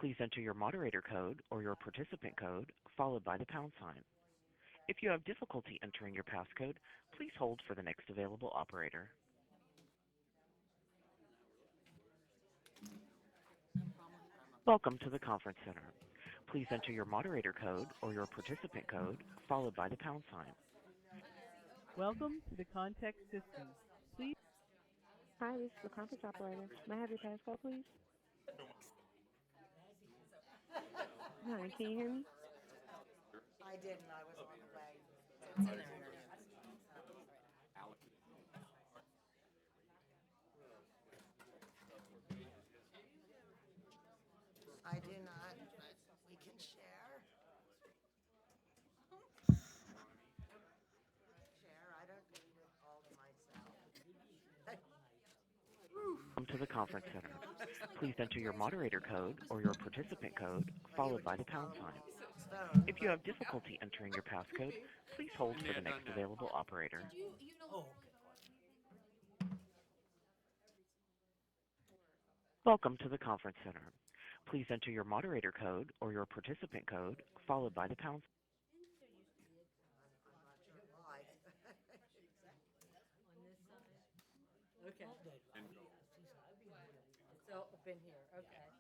Please enter your moderator code or your participant code, followed by the pound sign. If you have difficulty entering your passcode, please hold for the next available operator. Welcome to the conference center. Please enter your moderator code or your participant code, followed by the pound sign. Welcome to the context system. Please. Hi, this is the conference operator. May I have your passcode, please? Hi, can you hear me? I didn't. I was on the way. It's in there. I do not, but we can share. Share. I don't need it all to myself. Welcome to the conference center. Please enter your moderator code or your participant code, followed by the pound sign. If you have difficulty entering your passcode, please hold for the next available operator. Welcome to the conference center. Please enter your moderator code or your participant code, followed by the pound sign. Why? Okay. So, been here, okay. I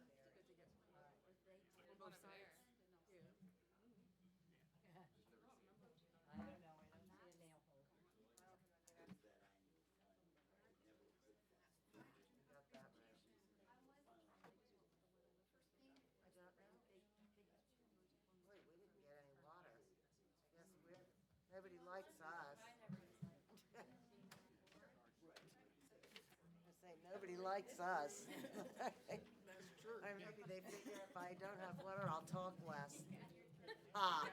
don't know, I don't see a nail hole. Got that right. I don't know. Wait, we didn't get any water. Yes, nobody likes us. I say nobody likes us. That's true. Maybe they figure if I don't have water, I'll talk less. Ah.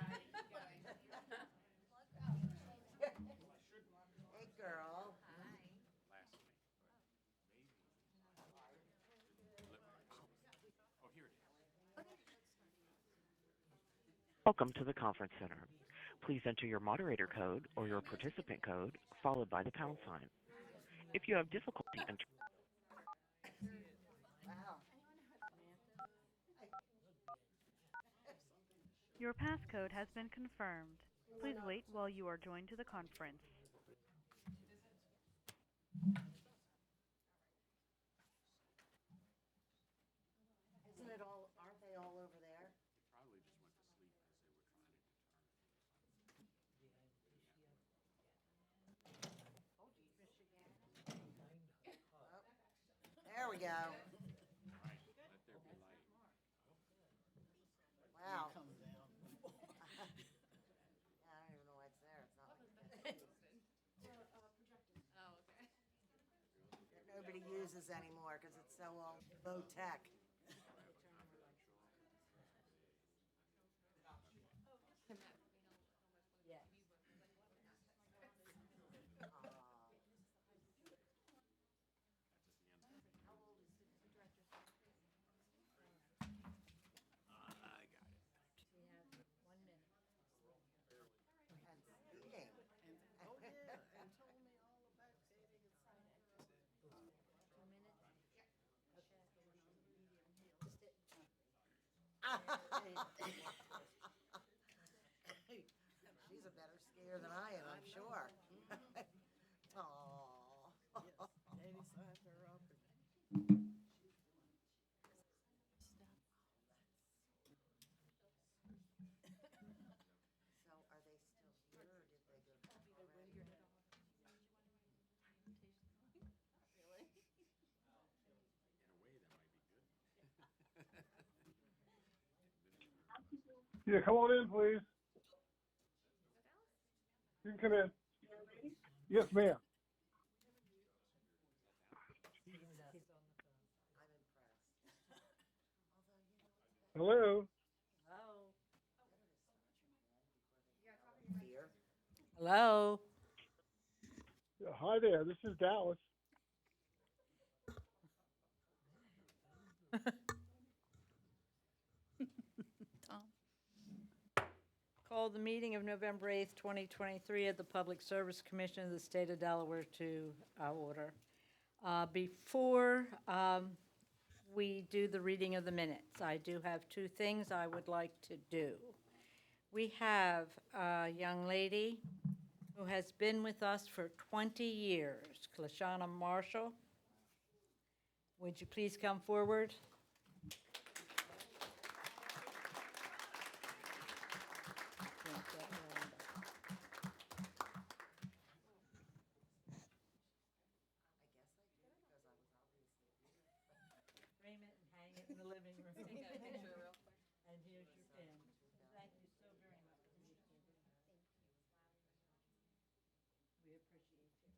Hey, girl. Welcome to the conference center. Please enter your moderator code or your participant code, followed by the pound sign. If you have difficulty entering Wow. Your passcode has been confirmed. Please wait while you are joined to the conference. Isn't it all, aren't they all over there? There we go. Wow. Yeah, I don't even know why it's there. It's not like that nobody uses anymore because it's so all low tech. Yeah. We have 1 minute. And speeding. Oh, yeah, and told me all about dating and signing. 2 minutes. She's a better skier than I am, I'm sure. Aw. Katie signed her up. So are they still here or did they go back already? Yeah, come on in, please. You can come in. Yes, ma'am. He's on the phone. I'm impressed. Hello. Hello? Fear. Hello? Hi there. This is Dallas. Call the meeting of November 8th, 2023 of the Public Service Commission of the State of Delaware to order. Before we do the reading of the minutes. I do have two things I would like to do. We have a young lady who has been with us for 20 years, Klashana Marshall. Would you please come forward? Frame it and hang it in the living room. Take a picture real quick. And here's your pin. Thank you so very much. We appreciate you.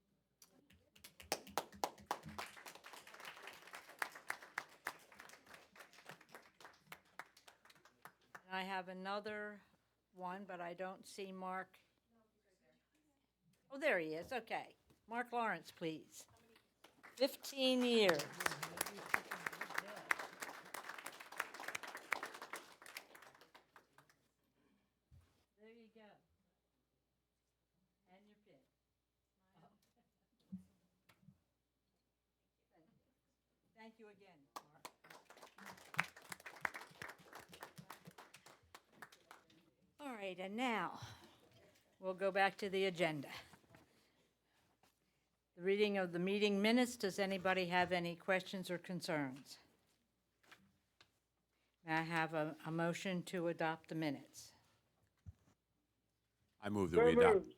And I have another one, but I don't see Mark. Oh, there he is, okay. Mark Lawrence, please. 15 years. There you go. And your pin. Thank you again, Mark. All right, and now, we'll go back to the agenda. The reading of the meeting minutes. Does anybody have any questions or concerns? May I have a motion to adopt the minutes? I move that So we adopt. moved.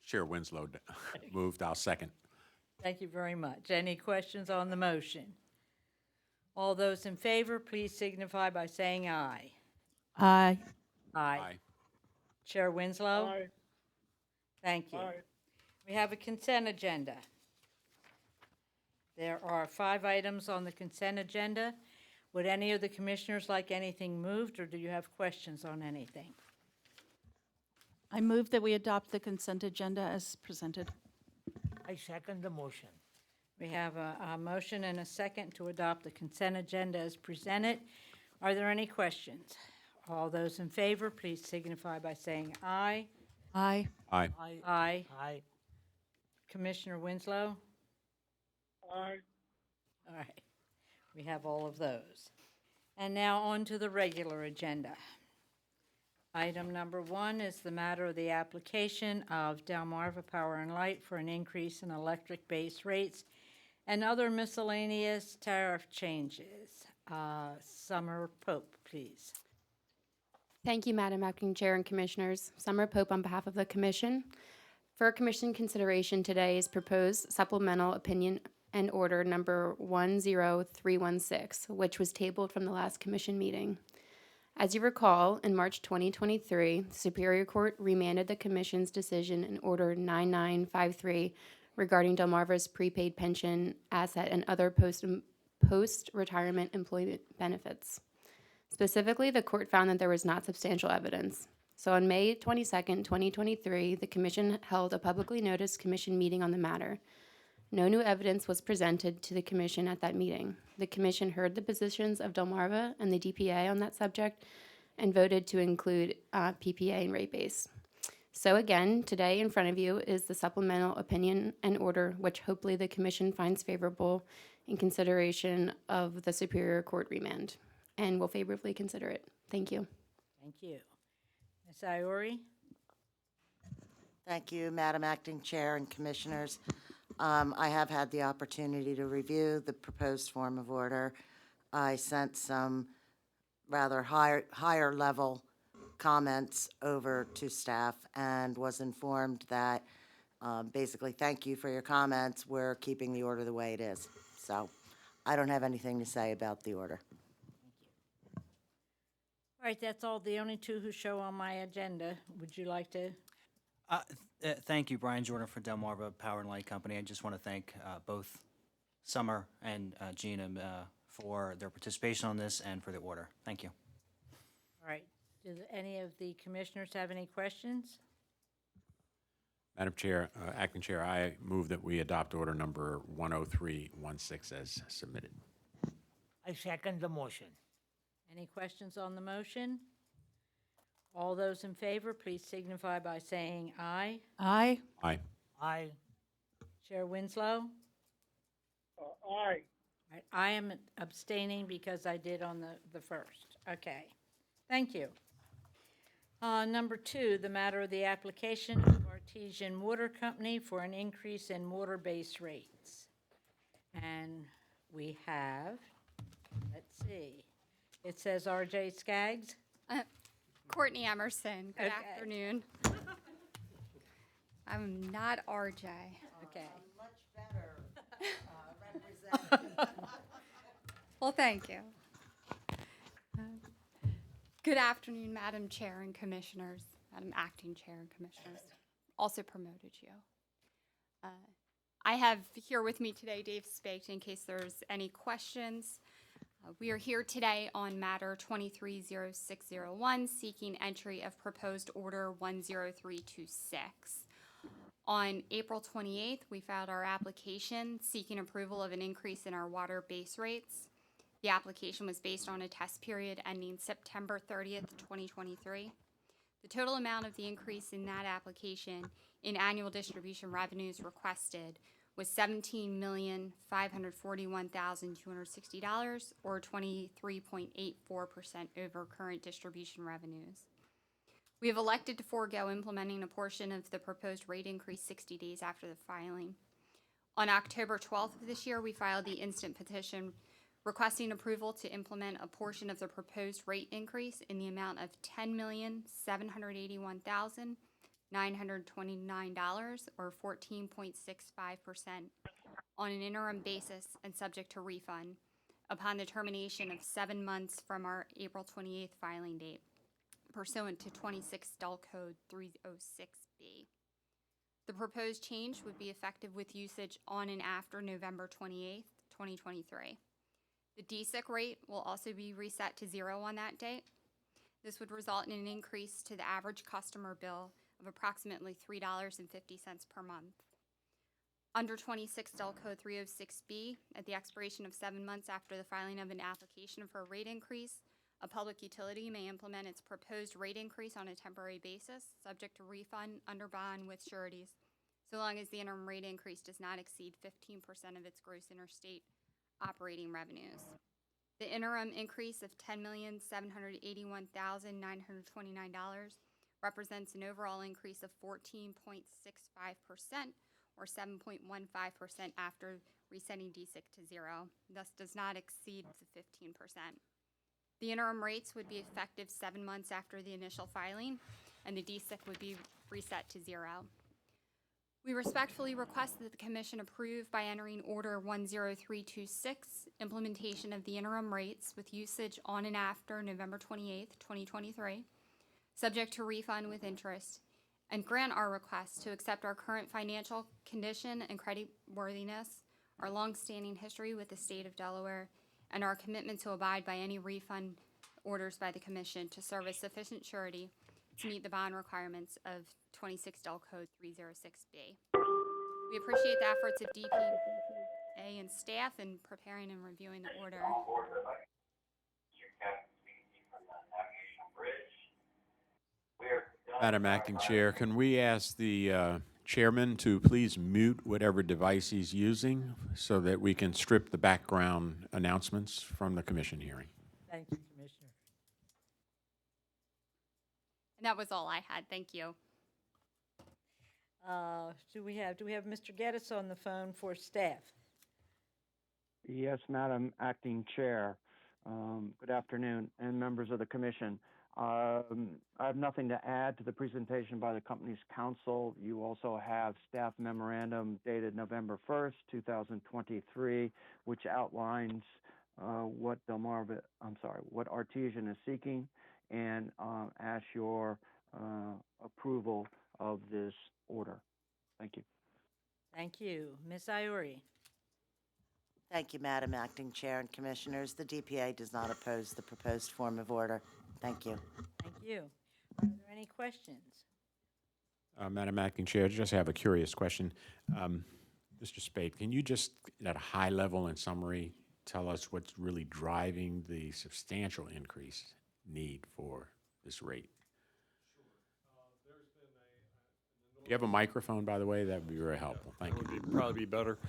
Chair Winslow moved. I'll second. Thank you very much. Any questions on the motion? All those in favor, please signify by saying aye. Aye. Aye. Chair Winslow? Aye. Thank you. Aye. We have a consent agenda. There are 5 items on the consent agenda. Would any of the commissioners like anything moved, or do you have questions on anything? I move that we adopt the consent agenda as presented. I second the motion. We have a motion and a second to adopt the consent agenda as presented. Are there any questions? All those in favor, please signify by saying aye. Aye. Aye. Aye. Aye. Aye. Commissioner Winslow? Aye. All right, we have all of those. And now on to the regular agenda. Item number 1 is the matter of the application of Delmarva Power and Light for an increase in electric base rates and other miscellaneous tariff changes. Summer Pope, please. Thank you, Madam Acting Chair and Commissioners. Summer Pope on behalf of the Commission. For Commission consideration today is proposed supplemental opinion and order number 10316, which was tabled from the last Commission meeting. As you recall, in March 2023, the Superior Court remanded the Commission's decision in Order 9953 regarding Delmarva's prepaid pension asset and other post-retirement employment benefits. Specifically, the court found that there was not substantial evidence. So on May 22nd, 2023, the Commission held a publicly noticed Commission meeting on the matter. No new evidence was presented to the Commission at that meeting. The Commission heard the positions of Delmarva and the DPA on that subject and voted to include PPA and rate base. So again, today in front of you is the supplemental opinion and order, which hopefully the Commission finds favorable in consideration of the Superior Court remand, and will favorably consider it. Thank you. Thank you. Ms. Iori? Thank you, Madam Acting Chair and Commissioners. I have had the opportunity to review the proposed form of order. I sent some rather higher level comments over to staff and was informed that basically, thank you for your comments. We're keeping the order the way it is. So I don't have anything to say about the order. All right, that's all, the only 2 who show on my agenda. Would you like to? Thank you, Brian Jordan for Delmarva Power and Light Company. I just want to thank both Summer and Gina for their participation on this and for the order. Thank you. All right, do any of the commissioners have any questions? Madam Chair, Acting Chair, I move that we adopt order number 10316 as submitted. I second the motion. Any questions on the motion? All those in favor, please signify by saying aye. Aye. Aye. Aye. Chair Winslow? Aye. Right, I am abstaining because I did on the first. Okay, thank you. Number 2, the matter of the application of Artesian Water Company for an increase in water base rates. And we have, let's see, it says R.J. Skaggs. Courtney Emerson, good Okay. afternoon. I'm not RJ. Okay. Much better represented. Well, thank you. Good afternoon, Madam Chair and Commissioners, Madam Acting Chair and Commissioners. Also promoted you. I have here with me today Dave Spate in case there's any questions. We are here today on matter 230601, seeking entry of proposed order 10326. On April 28th, we filed our application seeking approval of an increase in our water base rates. The application was based on a test period ending September 30th, 2023. The total amount of the increase in that application in annual distribution revenues requested was $17,541,260, or 23.84% over current distribution revenues. We have elected to forego implementing a portion of the proposed rate increase 60 days after the filing. On October 12th of this year, we filed the instant petition requesting approval to implement a portion of the proposed rate increase in the amount of $10,781,929, or 14.65%, on an interim basis and subject to refund upon the termination of 7 months from our April 28th filing date, pursuant to 26 Dull Code 306B. The proposed change would be effective with usage on and after November 28th, 2023. The DSIC rate will also be reset to 0 on that date. This would result in an increase to the average customer bill of approximately $3.50 per month. Under 26 Dull Code 306B, at the expiration of 7 months after the filing of an application for a rate increase, a public utility may implement its proposed rate increase on a temporary basis, subject to refund under bond with sureties, so long as the interim rate increase does not exceed 15% of its gross interstate operating revenues. The interim increase of $10,781,929 represents an overall increase of 14.65%, or 7.15% after resetting DSIC to 0, thus does not exceed the 15%. The interim rates would be effective 7 months after the initial filing, and the DSIC would be reset to 0. We respectfully request that the Commission approve by entering Order 10326, implementation of the interim rates with usage on and after November 28th, 2023, subject to refund with interest, and grant our request to accept our current financial condition and creditworthiness, our longstanding history with the State of Delaware, and our commitment to abide by any refund orders by the Commission to serve as sufficient surety to meet the bond requirements of 26 Dull Code 306B. We appreciate the efforts of DPA and staff in preparing and reviewing the order. Madam Acting Chair, can we ask the chairman to please mute whatever device he's using so that we can strip the background announcements from the commission hearing? Thank you, Commissioner. And that was all I had. Thank you. Do we have Mr. Geddes on the phone for staff? Yes, Madam Acting Chair. Good afternoon, and members of the Commission. I have nothing to add to the presentation by the company's counsel. You also have staff memorandum dated November 1st, 2023, which outlines what Artesian is seeking, and asks your approval of this order. Thank you. Thank you. Ms. Iori? Thank you, Madam Acting Chair and Commissioners. The DPA does not oppose the proposed form of order. Thank you. Thank you. Are there any questions? Madam Acting Chair, I just have a curious question. Mr. Spate, can you just, at a high level and summary, tell us what's really driving the substantial increase need for this rate? Do you have a microphone, by the way? That would be very helpful. Thank you. That would probably be better.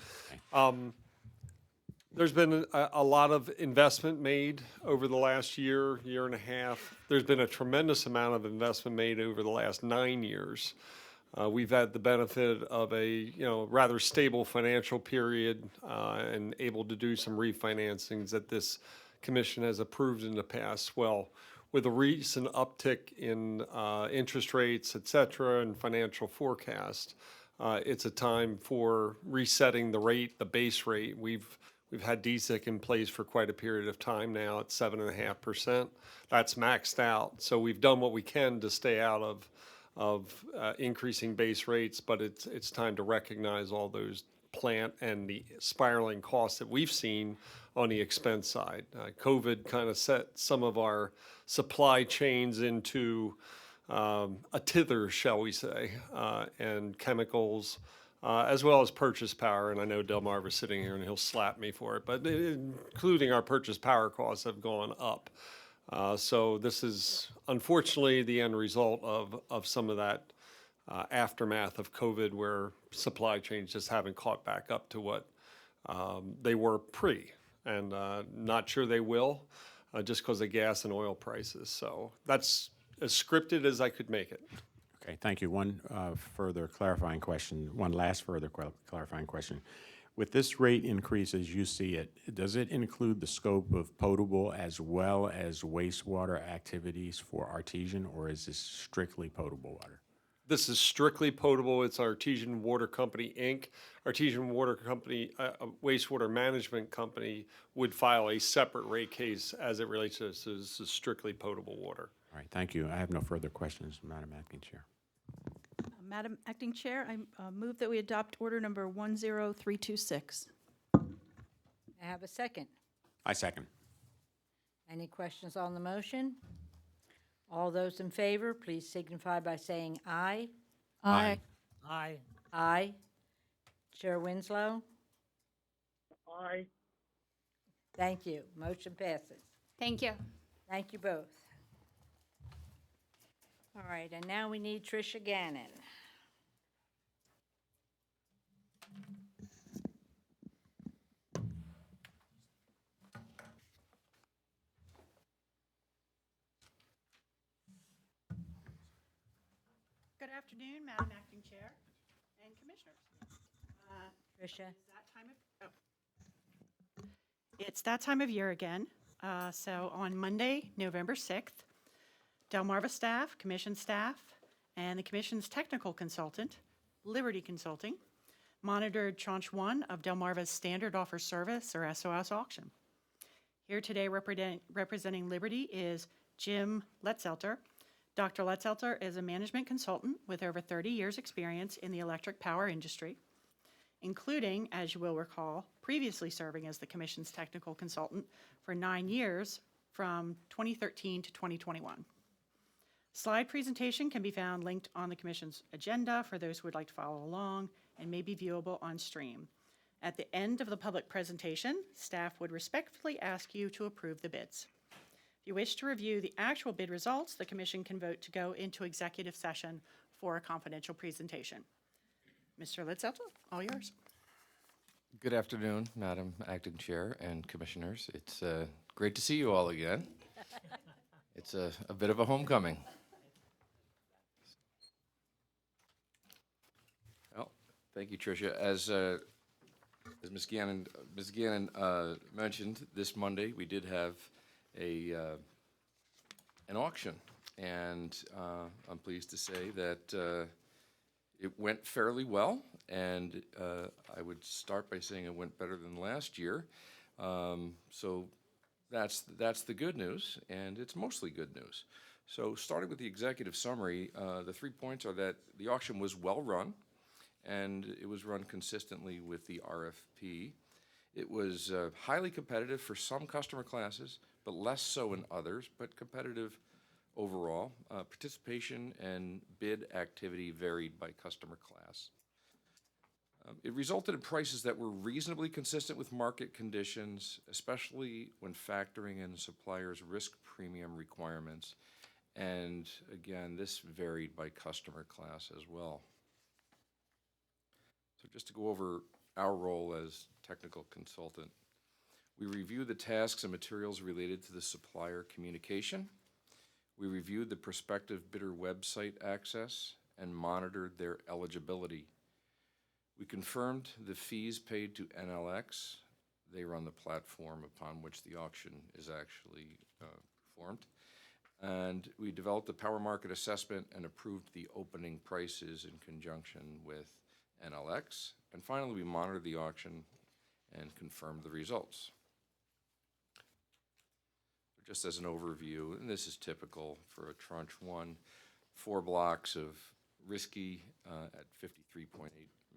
There's been a lot of investment made over the last year, year and a half. There's been a tremendous amount of investment made over the last 9 years. We've had the benefit of a rather stable financial period and able to do some refinancings that this commission has approved in the past. Well, with a recent uptick in interest rates, et cetera, and financial forecast, it's a time for resetting the rate, the base rate. We've had DSIC in place for quite a period of time now at 7.5%. That's maxed out. So we've done what we can to stay out of increasing base rates, but it's time to recognize all those plant and the spiraling costs that we've seen on the expense side. COVID kind of set some of our supply chains into a tither, shall we say, and chemicals, as well as purchase power. And I know Delmarva's sitting here and he'll slap me for it, but including our purchase power costs have gone up. So this is unfortunately the end result of some of that aftermath of COVID, where supply chains just haven't caught back up to what they were pre, and not sure they will, just because of gas and oil prices. So that's as scripted as I could make it. Okay, thank you. One further clarifying question, one last further clarifying question. With this rate increase as you see it, does it include the scope of potable as well as wastewater activities for Artesian, or is this strictly potable water? This is strictly potable. It's Artesian Water Company, Inc. Artesian Water Company, wastewater management company, would file a separate rate case as it relates to this. This is strictly potable water. All right, thank you. I have no further questions, Madam Acting Chair. Madam Acting Chair, I move that we adopt order number 10326. I have a second. I second. Any questions on the motion? All those in favor, please signify by saying aye. Aye. Aye. Aye. Chair Winslow? Aye. Thank you. Motion passes. Thank you. Thank you both. All right, and now we need Tricia Gannon. Good afternoon, Madam Acting Chair and Commissioners. Tricia? It's that time of year again. So on Monday, November 6th, Delmarva staff, Commission staff, and the Commission's technical consultant, Liberty Consulting, monitored Tranche 1 of Delmarva's Standard Offer Service, or SOS auction. Here today representing Liberty is Jim Letzelter. Dr. Letzelter is a management consultant with over 30 years' experience in the electric power industry, including, as you will recall, previously serving as the Commission's technical consultant for 9 years from 2013 to 2021. Slide presentation can be found linked on the Commission's agenda for those who would like to follow along, and may be viewable on stream. At the end of the public presentation, staff would respectfully ask you to approve the bids. If you wish to review the actual bid results, the Commission can vote to go into executive session for a confidential presentation. Mr. Litzelter, all yours. Good afternoon, Madam Acting Chair and Commissioners. It's great to see you all again. It's a bit of a homecoming. Well, thank you, Tricia. As Ms. Gannon mentioned, this Monday we did have an auction, and I'm pleased to say that it went fairly well, and I would start by saying it went better than last year. So that's the good news, and it's mostly good news. So starting with the executive summary, the 3 points are that the auction was well run, and it was run consistently with the RFP. It was highly competitive for some customer classes, but less so in others, but competitive overall. Participation and bid activity varied by customer class. It resulted in prices that were reasonably consistent with market conditions, especially when factoring in suppliers' risk premium requirements. And again, this varied by customer class as well. So just to go over our role as technical consultant. We reviewed the tasks and materials related to the supplier communication. We reviewed the prospective bidder website access and monitored their eligibility. We confirmed the fees paid to NLX. They run the platform upon which the auction is actually performed. And we developed a power market assessment and approved the opening prices in conjunction with NLX. And finally, we monitored the auction and confirmed the results. Just as an overview, and this is typical for a tranche 1, 4 blocks of risky at 53.8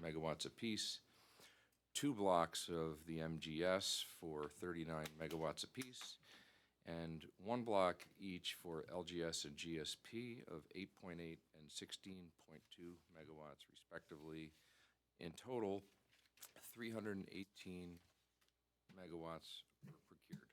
megawatts apiece, 2 blocks of the MGS for 39 megawatts apiece, and 1 block each for LGS and GSP of 8.8 and 16.2 megawatts respectively. In total, 318 megawatts were procured.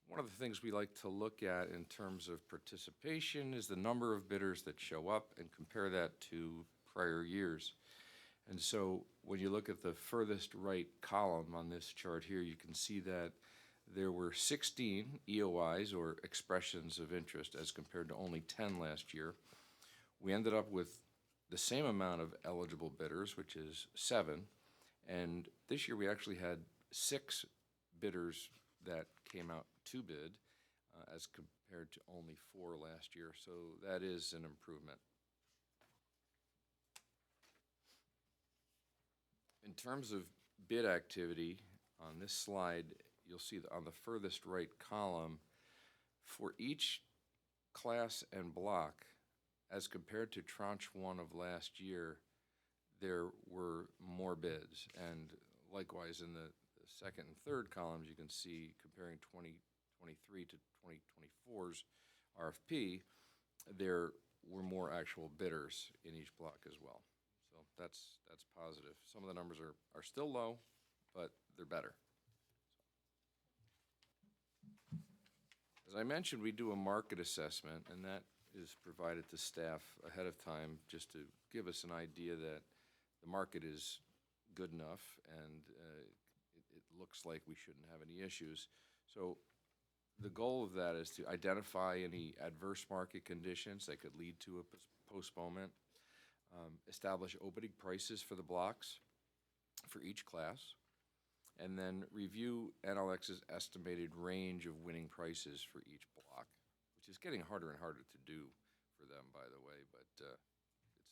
One of the things we like to look at in terms of participation is the number of bidders that show up and compare that to prior years. And so when you look at the furthest right column on this chart here, you can see that there were 16 EOIs, or expressions of interest, as compared to only 10 last year. We ended up with the same amount of eligible bidders, which is 7. And this year we actually had 6 bidders that came out to bid, as compared to only 4 last year. So that is an improvement. In terms of bid activity, on this slide, you'll see that on the furthest right column, for each class and block, as compared to tranche 1 of last year, there were more bids. And likewise, in the second and third columns, you can see, comparing 2023 to 2024's RFP, there were more actual bidders in each block as well. So that's positive. Some of the numbers are still low, but they're better. As I mentioned, we do a market assessment, and that is provided to staff ahead of time just to give us an idea that the market is good enough and it looks like we shouldn't have any issues. So the goal of that is to identify any adverse market conditions that could lead to a postponement, establish opening prices for the blocks for each class, and then review NLX's estimated range of winning prices for each block, which is getting harder and harder to do for them, by the way, but it's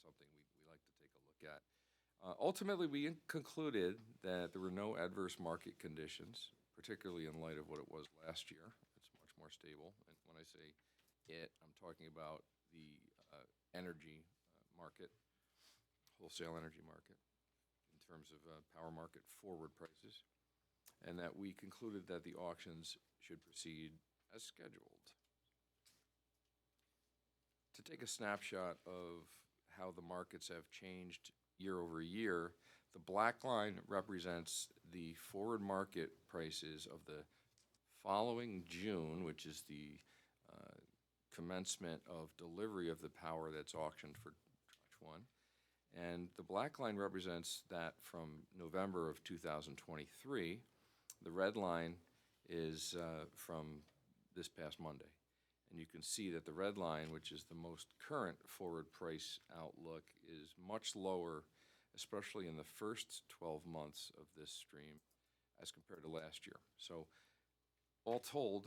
something we like to take a look at. Ultimately, we concluded that there were no adverse market conditions, particularly in light of what it was last year. It's much more stable. And when I say it, I'm talking about the energy market, wholesale energy market, in terms of power market forward prices, and that we concluded that the auctions should proceed as scheduled. To take a snapshot of how the markets have changed year over year, the black line represents the forward market prices of the following June, which is the commencement of delivery of the power that's auctioned for tranche 1. And the black line represents that from November of 2023. The red line is from this past Monday. And you can see that the red line, which is the most current forward price outlook, is much lower, especially in the first 12 months of this stream as compared to last year. So all told,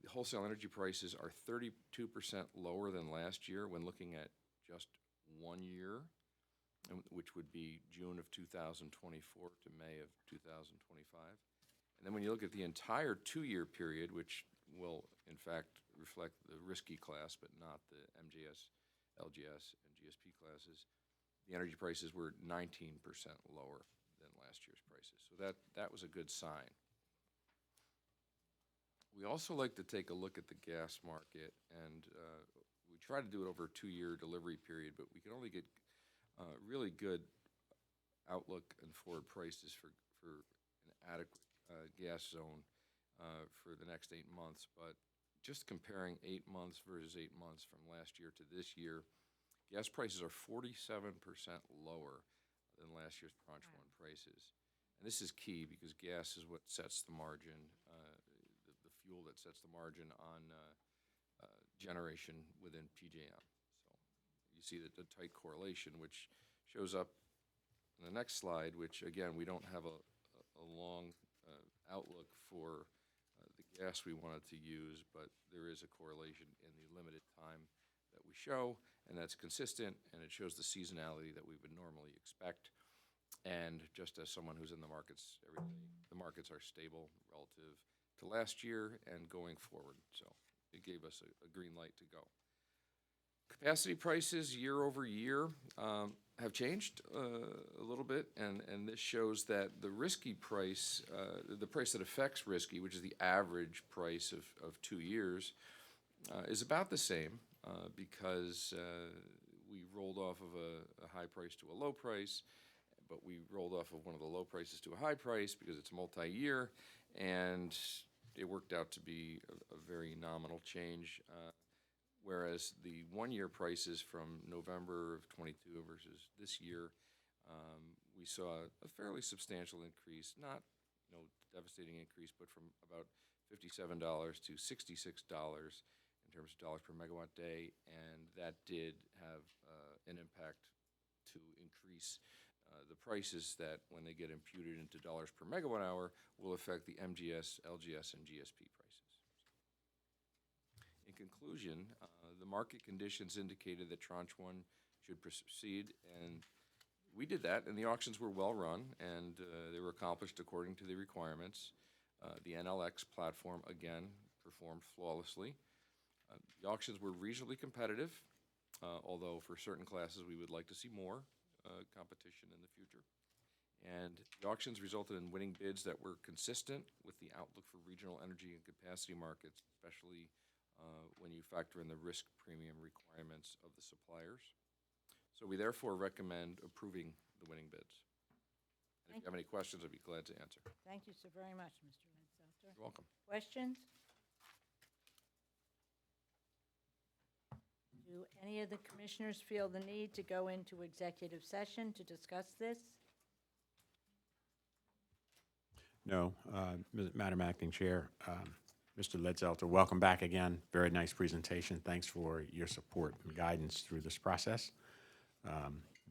the wholesale energy prices are 32% lower than last year when looking at just 1 year, which would be June of 2024 to May of 2025. And then when you look at the entire 2-year period, which will in fact reflect the risky class but not the MGS, LGS, and GSP classes, the energy prices were 19% lower than last year's prices. So that was a good sign. We also like to take a look at the gas market, and we try to do it over a 2-year delivery period, but we can only get really good outlook and forward prices for an adequate gas zone for the next 8 months. But just comparing 8 months versus 8 months from last year to this year, gas prices are 47% lower than last year's tranche one prices. And this is key because gas is what sets the margin, the fuel that sets the margin on generation within PJM. So you see that the tight correlation, which shows up in the next slide, which again, we don't have a long outlook for the gas we wanted to use, but there is a correlation in the limited time that we show, and that's consistent, and it shows the seasonality that we would normally expect. And just as someone who's in the markets every day, the markets are stable relative to last year and going forward. So it gave us a green light to go. Capacity prices year over year have changed a little bit, and this shows that the risky price, the price that affects risky, which is the average price of 2 years, is about the same because we rolled off of a high price to a low price, but we rolled off of one of the low prices to a high price because it's multi-year, and it worked out to be a very nominal change. Whereas the one-year prices from November of '22 versus this year, we saw a fairly substantial increase, not devastating increase, but from about $57 to $66 in terms of dollars per megawatt day, and that did have an impact to increase the prices that, when they get imputed into dollars per megawatt hour, will affect the MGS, LGS, and GSP prices. In conclusion, the market conditions indicated that Tranche 1 should proceed, and we did that, and the auctions were well run, and they were accomplished according to the requirements. The NLX platform, again, performed flawlessly. The auctions were reasonably competitive, although for certain classes we would like to see more competition in the future. And the auctions resulted in winning bids that were consistent with the outlook for regional energy and capacity markets, especially when you factor in the risk premium requirements of the suppliers. So we therefore recommend approving the winning bids. And if you have any questions, I'd be glad to answer. Thank you so very much, Mr. Linzelter. You're welcome. Questions? Do any of the commissioners feel the need to go into executive session to discuss this? No, Madam Acting Chair, Mr. Linzelter, welcome back again. Very nice presentation. Thanks for your support and guidance through this process.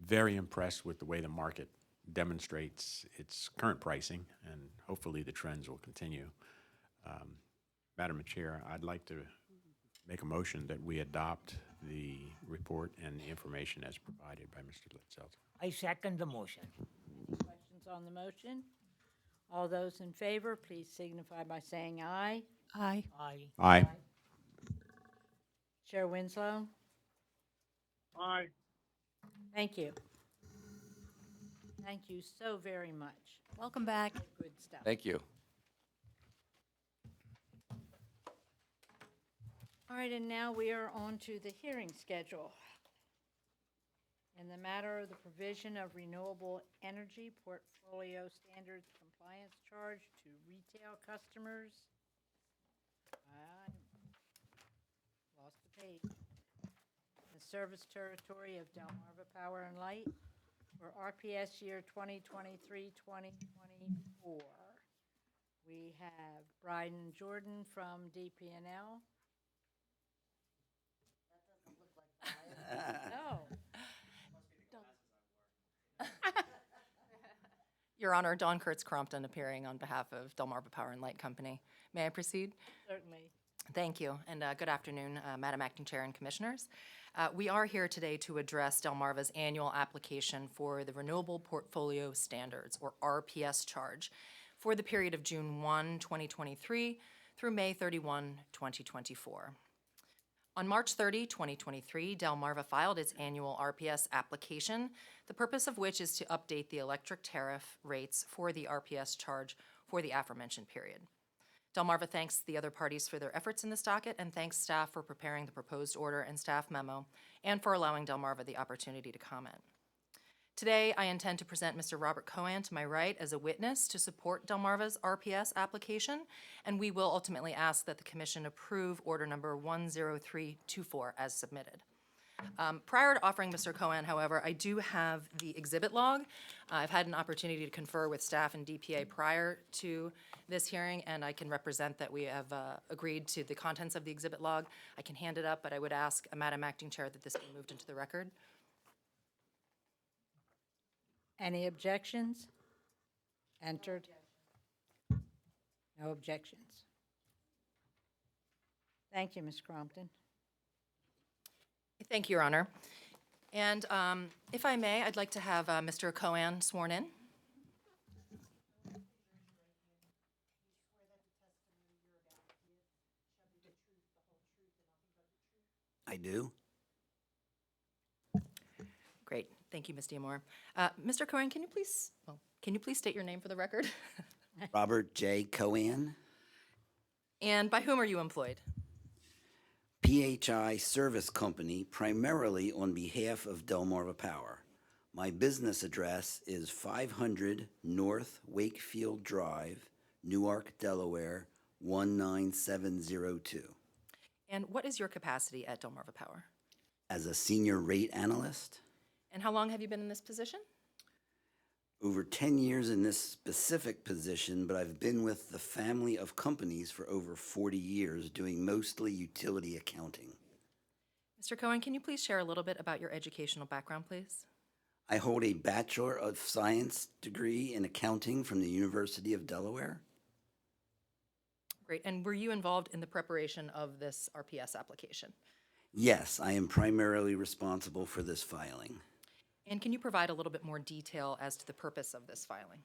Very impressed with the way the market demonstrates its current pricing, and hopefully the trends will continue. Madam Chair, I'd like to make a motion that we adopt the report and the information as provided by Mr. Linzelter. I second the motion. Questions on the motion? All those in favor, please signify by saying aye. Aye. Aye. Aye. Chair Winslow? Aye. Thank you. Thank you so very much. Welcome back. Good stuff. Thank you. All right, and now we are on to the hearing schedule. In the matter of the provision of renewable energy portfolio standards compliance charge to retail customers. I lost the page. The service territory of Delmarva Power and Light for RPS year 2023-2024. We have Bryden Jordan from DP&L. No. Your Honor, Dawn Kurtz-Crompton appearing on behalf of Delmarva Power and Light Company. May I proceed? Certainly. Thank you, and good afternoon, Madam Acting Chair and Commissioners. We are here today to address Delmarva's annual application for the Renewable Portfolio Standards, or RPS charge, for the period of June 1, 2023 through May 31, 2024. On March 30, 2023, Delmarva filed its annual RPS application, the purpose of which is to update the electric tariff rates for the RPS charge for the aforementioned period. Delmarva thanks the other parties for their efforts in this docket and thanks staff for preparing the proposed order and staff memo and for allowing Delmarva the opportunity to comment. Today, I intend to present Mr. Robert Cohen to my right as a witness to support Delmarva's RPS application, and we will ultimately ask that the Commission approve Order Number 10324 as submitted. Prior to offering Mr. Cohen, however, I do have the exhibit log. I've had an opportunity to confer with staff and DPA prior to this hearing, and I can represent that we have agreed to the contents of the exhibit log. I can hand it up, but I would ask, Madam Acting Chair, that this be moved into the record. Any objections? Entered. No objections. Thank you, Ms. Crompton. Thank you, Your Honor. And if I may, I'd like to have Mr. Cohen sworn in. I do. Great. Thank you, Ms. Diamore. Mr. Cohen, can you please state your name for the record? Robert J. Cohen, And by whom are you employed? PHI Service Company, primarily on behalf of Delmarva Power. My business address is 500 North Wakefield Drive, Newark, Delaware, 19702. And what is your capacity at Delmarva Power? As a senior rate analyst, And how long have you been in this position? over 10 years in this specific position, but I've been with the family of companies for over 40 years, doing mostly utility accounting. Mr. Cohen, can you please share a little bit about your educational background, please? I hold a Bachelor of Science degree in accounting from the University of Delaware. Great. And were you involved in the preparation of this RPS application? Yes, I am primarily responsible for this filing. And can you provide a little bit more detail as to the purpose of this filing?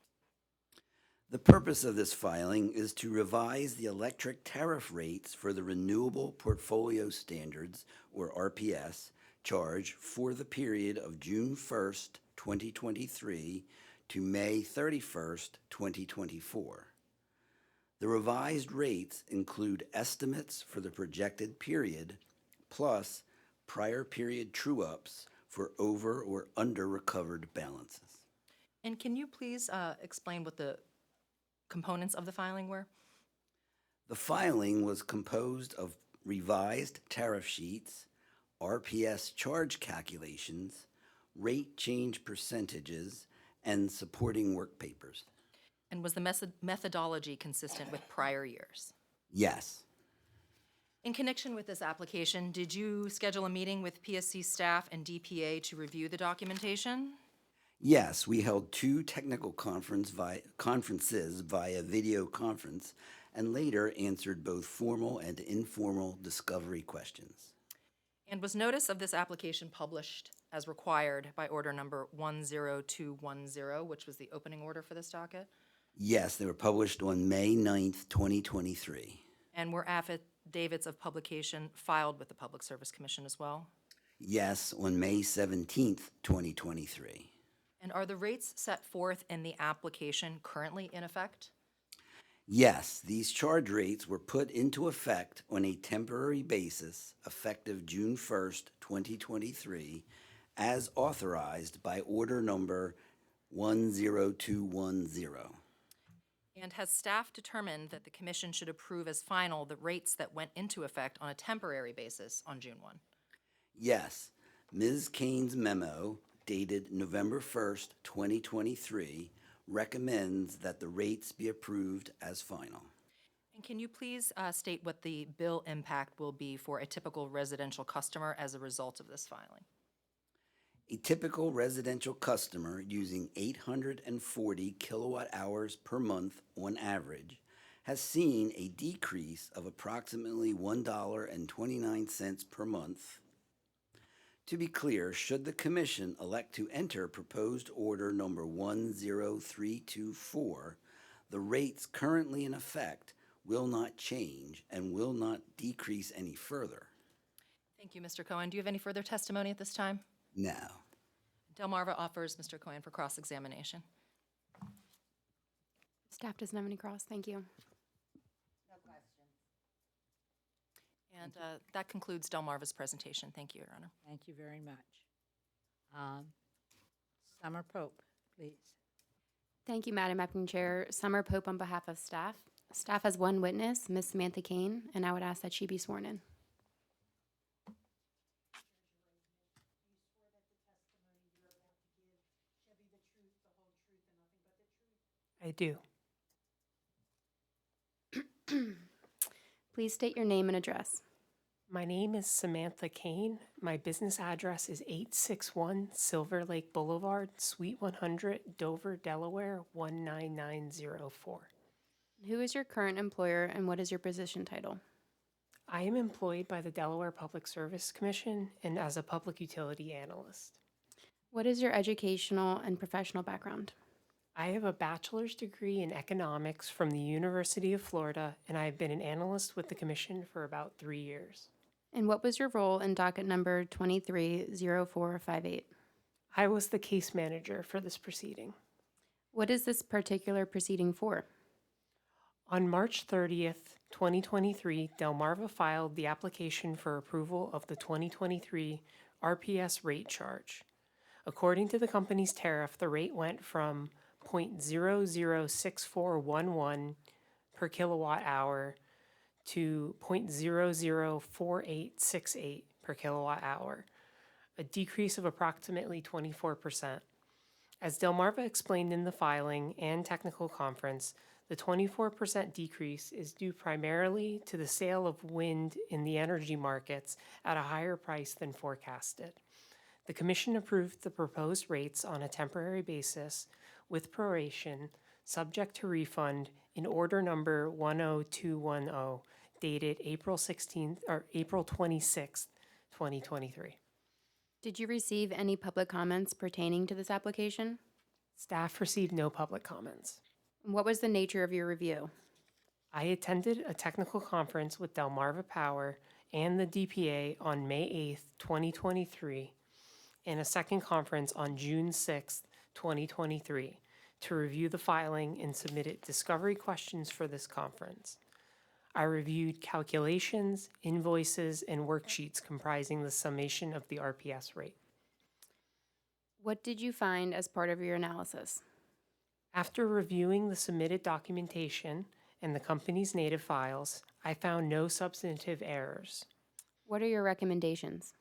The purpose of this filing is to revise the electric tariff rates for the Renewable Portfolio Standards, or RPS, charge for the period of June 1st, 2023 to May 31st, 2024. The revised rates include estimates for the projected period, plus prior period true-ups for over or under recovered balances. And can you please explain what the components of the filing were? The filing was composed of revised tariff sheets, RPS charge calculations, rate change percentages, and supporting work papers. And was the methodology consistent with prior years? Yes. In connection with this application, did you schedule a meeting with PSC staff and DPA to review the documentation? Yes, we held two technical conferences via video conference and later answered both formal and informal discovery questions. And was notice of this application published as required by order number 10210, which was the opening order for this docket? Yes, they were published on May 9th, 2023. And were affidavits of publication filed with the Public Service Commission as well? Yes, on May 17th, 2023. And are the rates set forth in the application currently in effect? Yes, these charge rates were put into effect on a temporary basis effective June 1st, 2023, as authorized by order number 10210. And has staff determined that the commission should approve as final the rates that went into effect on a temporary basis on June 1? Yes, Ms. Kane's memo dated November 1st, 2023, recommends that the rates be approved as final. And can you please state what the bill impact will be for a typical residential customer as a result of this filing? A typical residential customer using 840 kilowatt hours per month on average has seen a decrease of approximately $1.29 per month. To be clear, should the Commission elect to enter proposed order number 10324, the rates currently in effect will not change and will not decrease any further. Thank you, Mr. Cohen. Do you have any further testimony at this time? No. Delmarva offers Mr. Cohen for cross-examination. Staff doesn't have any cross. Thank you. And that concludes Delmarva's presentation. Thank you, Your Honor. Thank you very much. Summer Pope, please. Thank you, Madam Acting Chair. Summer Pope on behalf of staff. Staff has one witness, Ms. Samantha Kane, and I would ask that she be sworn in. do. Please state your name and address. My name is Samantha Kane. My business address is 861 Silver Lake Boulevard, Suite 100, Dover, Delaware, 19904. Who is your current employer and what is your position title? I am employed by the Delaware Public Service Commission and as a public utility analyst. What is your educational and professional background? I have a bachelor's degree in economics from the University of Florida, and I have been an analyst with the commission for about 3 years. And what was your role in docket number 230458? I was the case manager for this proceeding. What is this particular proceeding for? On March 30th, 2023, Delmarva filed the application for approval of the 2023 RPS rate charge. According to the company's tariff, the rate went from 0.006411 per kilowatt hour to 0.004868 per kilowatt hour, a decrease of approximately 24%. As Delmarva explained in the filing and technical conference, the 24% decrease is due primarily to the sale of wind in the energy markets at a higher price than forecasted. The Commission approved the proposed rates on a temporary basis with proration, subject to refund, in order number 10210, dated April 26th, 2023. Did you receive any public comments pertaining to this application? Staff received no public comments. What was the nature of your review? I attended a technical conference with Delmarva Power and the DPA on May 8th, 2023, and a second conference on June 6th, 2023, to review the filing and submitted discovery questions for this conference. I reviewed calculations, invoices, and worksheets comprising the summation of the RPS rate. What did you find as part of your analysis? After reviewing the submitted documentation and the company's native files, I found no substantive errors. What are your recommendations?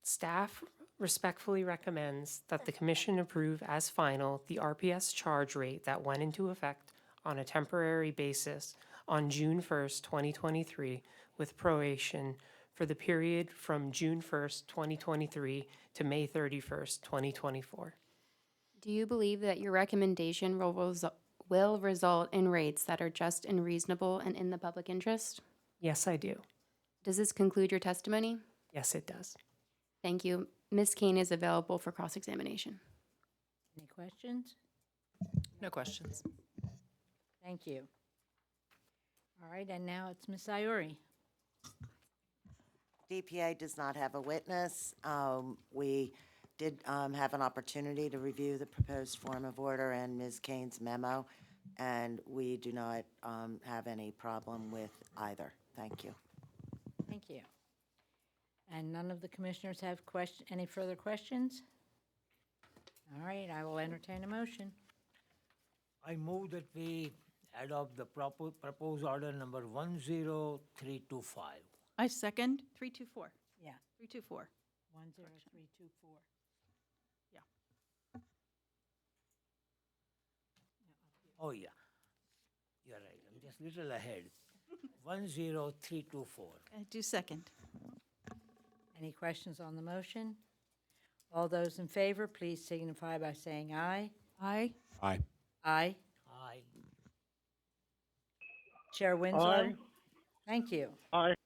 Staff respectfully recommends that the Commission approve as final the RPS charge rate that went into effect on a temporary basis on June 1st, 2023, with proration for the period from June 1st, 2023 to May 31st, 2024. Do you believe that your recommendation will result in rates that are just and reasonable and in the public interest? Yes, I do. Does this conclude your testimony? Yes, it does. Thank you. Ms. Kane is available for cross-examination. Any questions? No questions. Thank you. All right, and now it's Ms. Iori. DPA does not have a witness. We did have an opportunity to review the proposed form of order and Ms. Kane's memo, and we do not have any problem with either. Thank you. Thank you. And none of the commissioners have any further questions? All right, I will entertain a motion. I move that we adopt the proposed order number 10325. I second 324. Yeah. 324. 10324. Yeah. Oh, yeah. You're right. I'm just a little ahead. 10324. I do second. Any questions on the motion? All those in favor, please signify by saying aye. Aye. Aye. Aye. Aye. Chair Winslow? Aye. Thank you. Aye.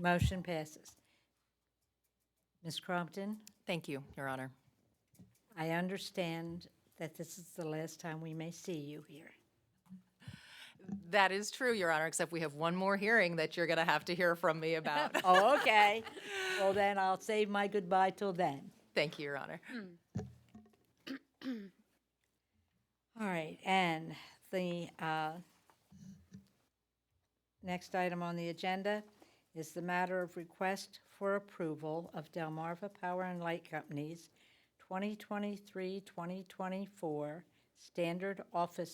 Motion passes. Ms. Crompton, Thank you, Your Honor. I understand that this is the last time we may see you here. That is true, Your Honor, except we have one more hearing that you're going to have to hear from me about. Oh, okay. Well, then I'll save my goodbye till then. Thank you, Your Honor. All right, and the next item on the agenda is the matter of request for approval of Delmarva Power and Light Company's 2023-2024 standard offer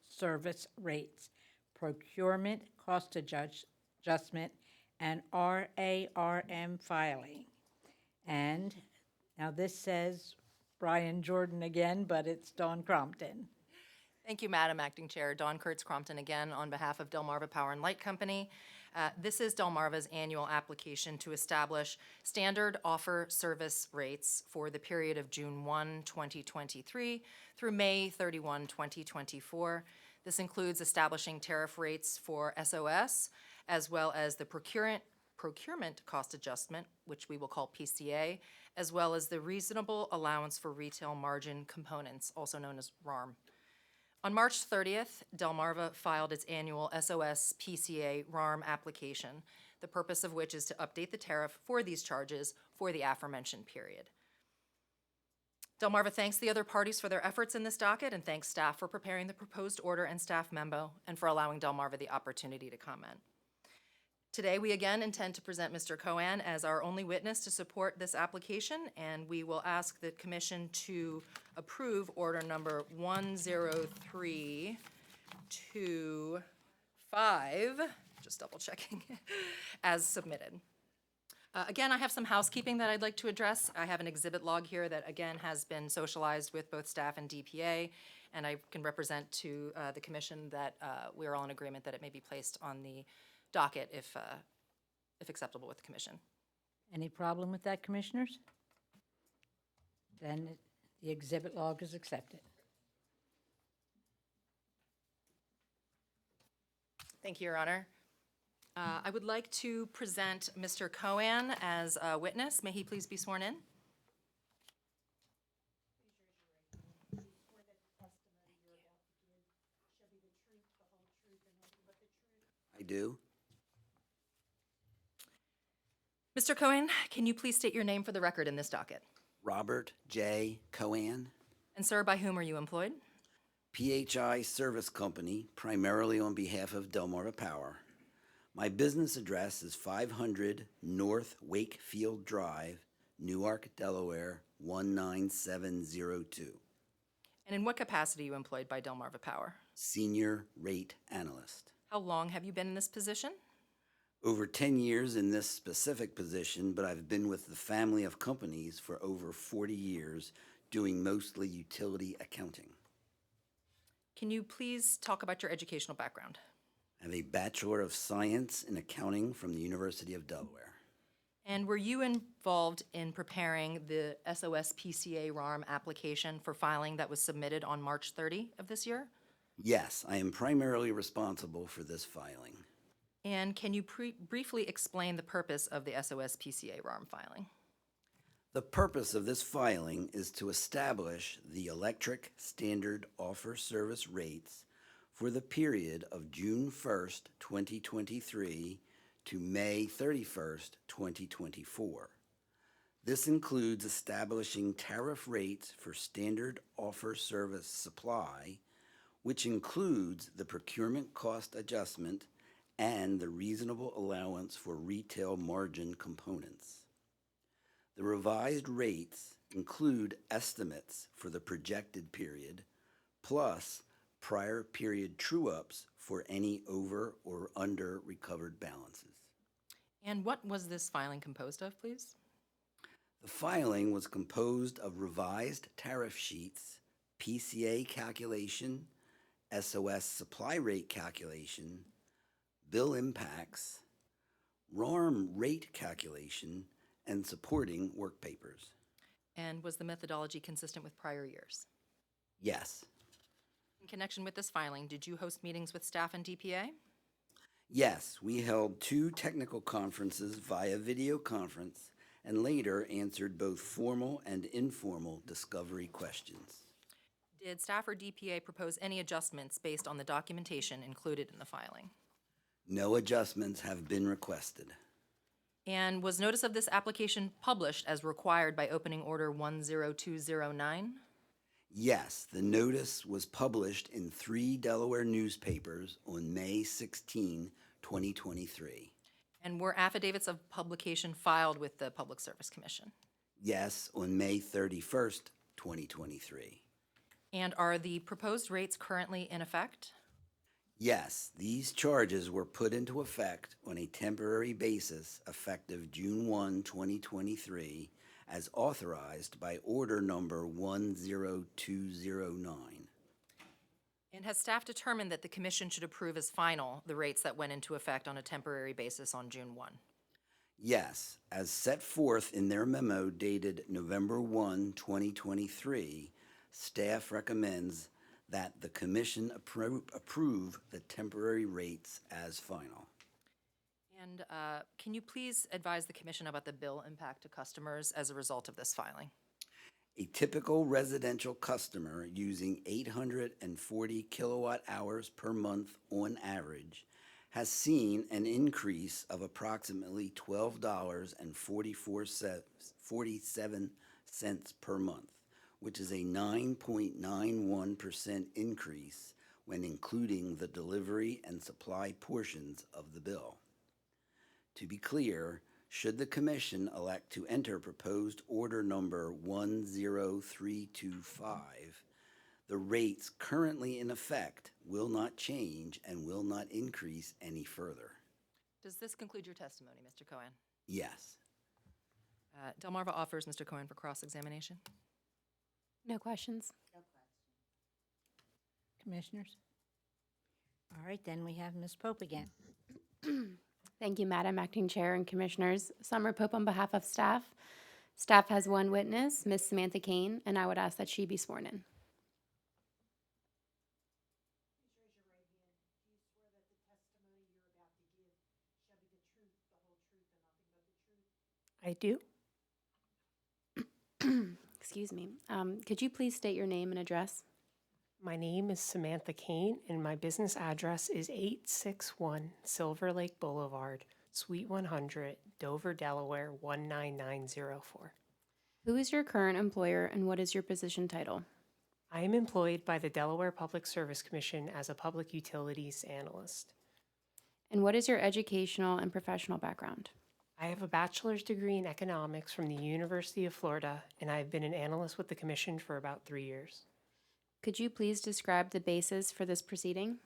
service rates, procurement cost adjustment, and RARM filing. And now this says Brian Jordan again, but it's Dawn Crompton. Thank you, Madam Acting Chair. Dawn Kurtz Crompton again on behalf of Delmarva Power and Light Company. This is Delmarva's annual application to establish standard offer service rates for the period of June 1, 2023 through May 31, 2024. This includes establishing tariff rates for SOS, as well as the procurement cost adjustment, which we will call PCA, as well as the reasonable allowance for retail margin components, also known as RARM. On March 30th, Delmarva filed its annual SOS PCA RARM application, the purpose of which is to update the tariff for these charges for the aforementioned period. Delmarva thanks the other parties for their efforts in this docket and thanks staff for preparing the proposed order and staff memo and for allowing Delmarva the opportunity to comment. Today, we again intend to present Mr. Cohen as our only witness to support this application, and we will ask the Commission to approve order number 10325, just double checking, as submitted. Again, I have some housekeeping that I'd like to address. I have an exhibit log here that, again, has been socialized with both staff and DPA, and I can represent to the Commission that we are all in agreement that it may be placed on the docket if acceptable with the Commission. Any problem with that, Commissioners? Then the exhibit log is accepted. Thank you, Your Honor. I would like to present Mr. Cohen as a witness. May he please be sworn in? I do. Mr. Cohen, can you please state your name for the record in this docket? Robert J. Cohen, And sir, by whom are you employed? PHI Service Company, primarily on behalf of Delmarva Power. My business address is 500 North Wakefield Drive, Newark, Delaware, 19702. And in what capacity are you employed by Delmarva Power? Senior Rate Analyst. How long have you been in this position? Over 10 years in this specific position, but I've been with the family of companies for over 40 years, doing mostly utility accounting. Can you please talk about your educational background? I have a Bachelor of Science in Accounting from the University of Delaware. And were you involved in preparing the SOS PCA RARM application for filing that was submitted on March 30 of this year? Yes, I am primarily responsible for this filing. And can you briefly explain the purpose of the SOS PCA RARM filing? The purpose of this filing is to establish the electric standard offer service rates for the period of June 1st, 2023 to May 31st, 2024. This includes establishing tariff rates for standard offer service supply, which includes the procurement cost adjustment and the reasonable allowance for retail margin components. The revised rates include estimates for the projected period, plus prior period true-ups for any over or under recovered balances. And what was this filing composed of, please? The filing was composed of revised tariff sheets, PCA calculation, SOS supply rate calculation, bill impacts, RARM rate calculation, and supporting work papers. And was the methodology consistent with prior years? Yes. In connection with this filing, did you host meetings with staff and DPA? Yes, we held 2 technical conferences via video conference and later answered both formal and informal discovery questions. Did staff or DPA propose any adjustments based on the documentation included in the filing? No adjustments have been requested. And was notice of this application published as required by Opening Order 10209? Yes, the notice was published in 3 Delaware newspapers on May 16, 2023. And were affidavits of publication filed with the Public Service Commission? Yes, on May 31st, 2023. And are the proposed rates currently in effect? Yes, these charges were put into effect on a temporary basis effective June 1, 2023, as authorized by Order Number 10209. And has staff determined that the commission should approve as final the rates that went into effect on a temporary basis on June 1? Yes, as set forth in their memo dated November 1, 2023, staff recommends that the commission approve the temporary rates as final. And can you please advise the commission about the bill impact to customers as a result of this filing? A typical residential customer using 840 kilowatt hours per month on average has seen an increase of approximately $12.47 per month, which is a 9.91% increase when including the delivery and supply portions of the bill. To be clear, should the commission elect to enter proposed order number 10325, the rates currently in effect will not change and will not increase any further. Does this conclude your testimony, Mr. Cohen? Yes. Delmarva offers Mr. Cohen for cross-examination. No questions. Commissioners? All right, then we have Ms. Pope again. Thank you, Madam Acting Chair and Commissioners. Summer Pope on behalf of staff. Staff has one witness, Ms. Samantha Kane, and I would ask that she be sworn in. I do. Excuse me. Could you please state your name and address? My name is Samantha Kane, and my business address is 861 Silver Lake Boulevard, Suite 100, Dover, Delaware 19904. Who is your current employer and what is your position title? I am employed by the Delaware Public Service Commission as a public utilities analyst. And what is your educational and professional background? I have a bachelor's degree in economics from the University of Florida, and I have been an analyst with the commission for about 3 years. Could you please describe the basis for this proceeding?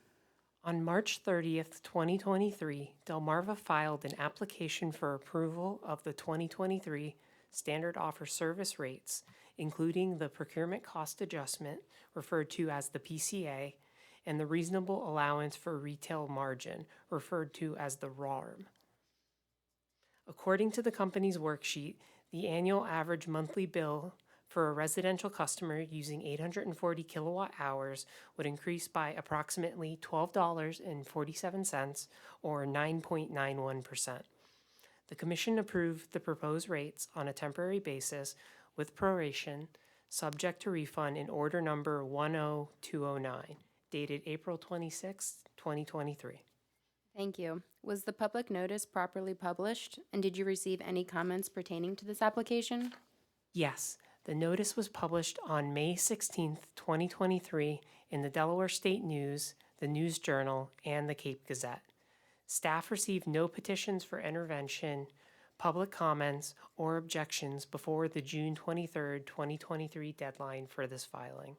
On March 30th, 2023, Delmarva filed an application for approval of the 2023 Standard Offer Service rates, including the Procurement Cost Adjustment, referred to as the PCA, and the Reasonable Allowance for Retail Margin, referred to as the RARM. According to the company's worksheet, the annual average monthly bill for a residential customer using 840 kilowatt hours would increase by approximately $12.47 or 9.91%. The Commission approved the proposed rates on a temporary basis with proration, subject to refund in order number 10209, dated April 26, 2023. Thank you. Was the public notice properly published, and did you receive any comments pertaining to this application? Yes. The notice was published on May 16, 2023 in the Delaware State News, the News Journal, and the Cape Gazette. Staff received no petitions for intervention, public comments, or objections before the June 23, 2023 deadline for this filing.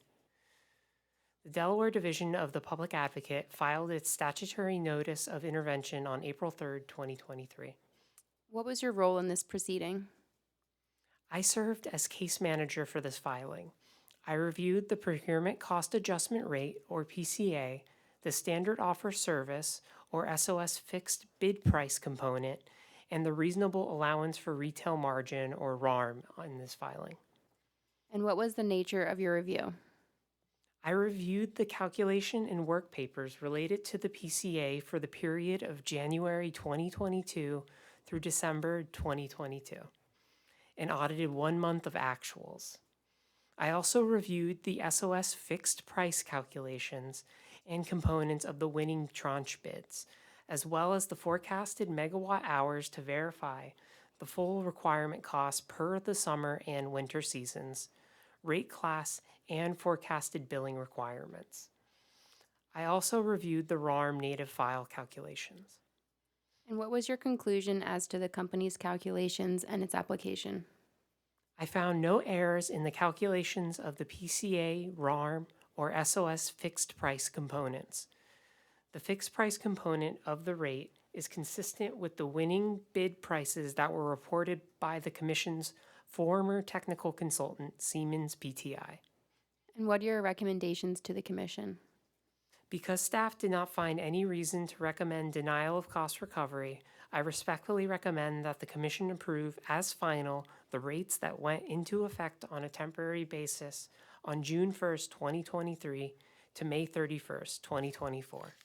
The Delaware Division of the Public Advocate filed its statutory notice of intervention on April 3, 2023. What was your role in this proceeding? I served as case manager for this filing. I reviewed the Procurement Cost Adjustment Rate, or PCA, the Standard Offer Service, or SOS Fixed Bid Price component, and the Reasonable Allowance for Retail Margin, or RARM, in this filing. And what was the nature of your review? I reviewed the calculation and work papers related to the PCA for the period of January 2022 through December 2022. And audited 1 month of actuals. I also reviewed the SOS fixed price calculations and components of the winning tranche bids, as well as the forecasted megawatt hours to verify the full requirement cost per the summer and winter seasons, rate class, and forecasted billing requirements. I also reviewed the RARM native file calculations. And what was your conclusion as to the company's calculations and its application? I found no errors in the calculations of the PCA, RARM, or SOS fixed price components. The fixed price component of the rate is consistent with the winning bid prices that were reported by the Commission's former technical consultant, Siemens PTI. And what are your recommendations to the Commission? Because staff did not find any reason to recommend denial of cost recovery, I respectfully recommend that the Commission approve as final the rates that went into effect on a temporary basis on June 1st, 2023 to May 31st, 2024.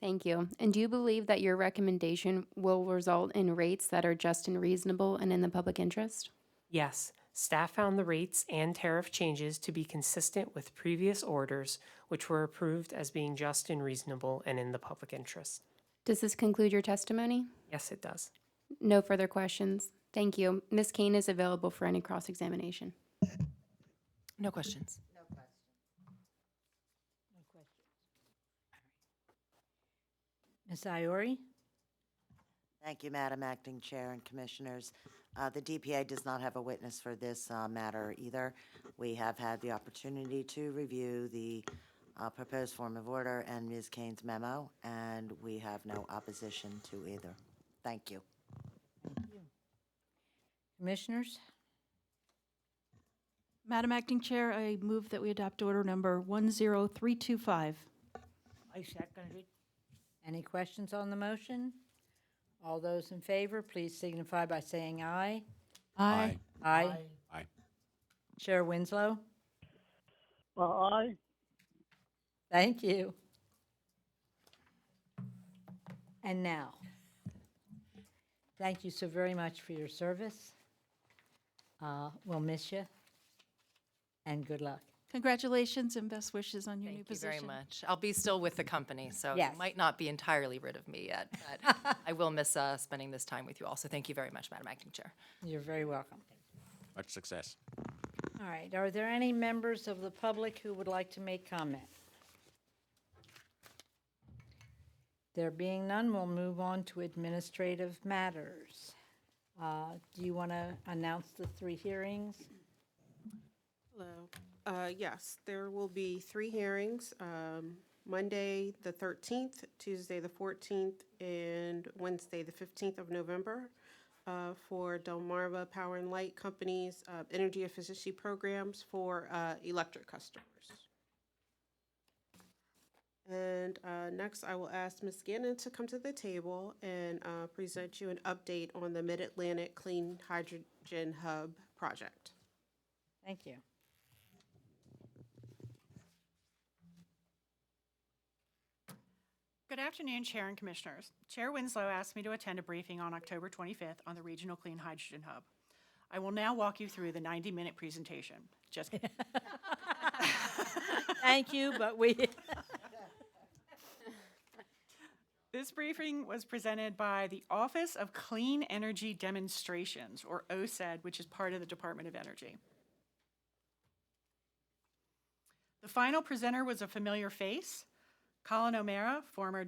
Thank you. And do you believe that your recommendation will result in rates that are just and reasonable and in the public interest? Yes, staff found the rates and tariff changes to be consistent with previous orders, which were approved as being just and reasonable and in the public interest. Does this conclude your testimony? Yes, it does. No further questions. Thank you. Ms. Kane is available for any cross-examination. No questions. Ms. Iori? Thank you, Madam Acting Chair and Commissioners. The DPA does not have a witness for this matter either. We have had the opportunity to review the proposed form of order and Ms. Kane's memo, and we have no opposition to either. Thank you. Commissioners? Madam Acting Chair, I move that we adopt order number 10325. I second it. Any questions on the motion? All those in favor, please signify by saying aye. Aye. Aye. Aye. Chair Winslow? Aye. Thank you. And now, thank you so very much for your service. We'll miss you, and good luck. Congratulations and best wishes on your new Thank you position. very much. I'll be still with the company, so Yes. you might not be entirely rid of me yet, but I will miss spending this time with you all. So thank you very much, Madam Acting Chair. You're very welcome. Much success. All right, are there any members of the public who would like to make comment? There being none, we'll move on to administrative matters. Do you want to announce the 3 hearings? Hello. Yes, there will be 3 hearings, Monday, the 13th, Tuesday, the 14th, and Wednesday, the 15th of November, for Delmarva Power and Light Company's energy efficiency programs for electric customers. And next, I will ask Ms. Gannon to come to the table and present you an update on the Mid-Atlantic Clean Hydrogen Hub project. Thank you. Good afternoon, Chair and Commissioners. Chair Winslow asked me to attend a briefing on October 25th on the Regional Clean Hydrogen Hub. I will now walk you through the 90-minute presentation. Just kidding. Thank you, but we... This briefing was presented by the Office of Clean Energy Demonstrations, or OCED, which is part of the Department of Energy. The final presenter was a familiar face. Colin O'Mara, former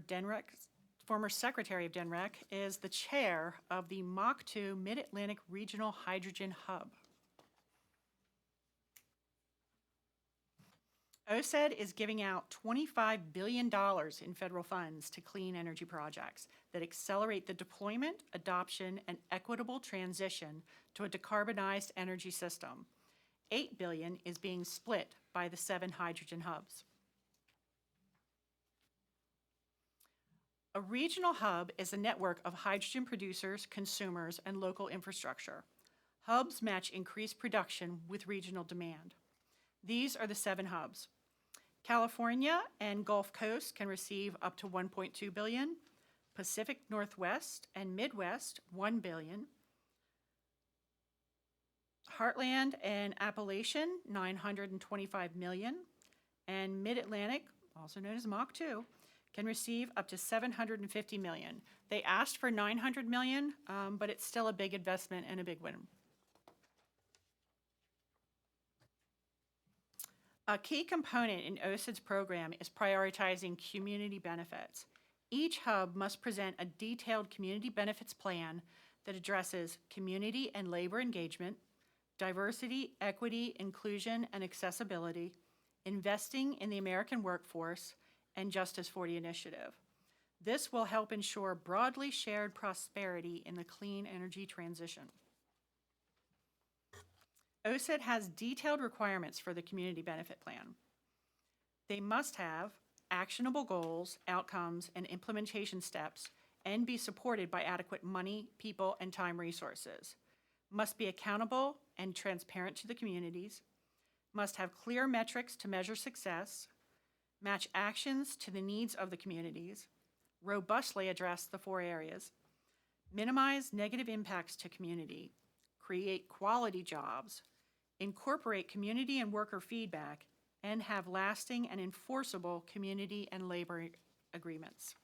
Secretary of DENREC, is the chair of the Mach 2 Mid-Atlantic Regional Hydrogen Hub. OCED is giving out $25 billion in federal funds to clean energy projects that accelerate the deployment, adoption, and equitable transition to a decarbonized energy system. $8 billion is being split by the 7 hydrogen hubs. A regional hub is a network of hydrogen producers, consumers, and local infrastructure. Hubs match increased production with regional demand. These are the 7 hubs. California and Gulf Coast can receive up to $1.2 billion. Pacific Northwest and Midwest, $1 billion. Heartland and Appalachian, $925 million. And Mid-Atlantic, also known as Mach 2, can receive up to $750 million. They asked for $900 million, but it's still a big investment and a big win. A key component in OCED's program is prioritizing community benefits. Each hub must present a detailed community benefits plan that addresses community and labor engagement, diversity, equity, inclusion, and accessibility, investing in the American workforce, and Justice 40 initiative. This will help ensure broadly shared prosperity in the clean energy transition. OCED has detailed requirements for the community benefit plan. They must have actionable goals, outcomes, and implementation steps, and be supported by adequate money, people, and time resources. Must be accountable and transparent to the communities. Must have clear metrics to measure success. Match actions to the needs of the communities. Robustly address the 4 areas. Minimize negative impacts to community. Create quality jobs. Incorporate community and worker feedback, and have lasting and enforceable community and labor agreements.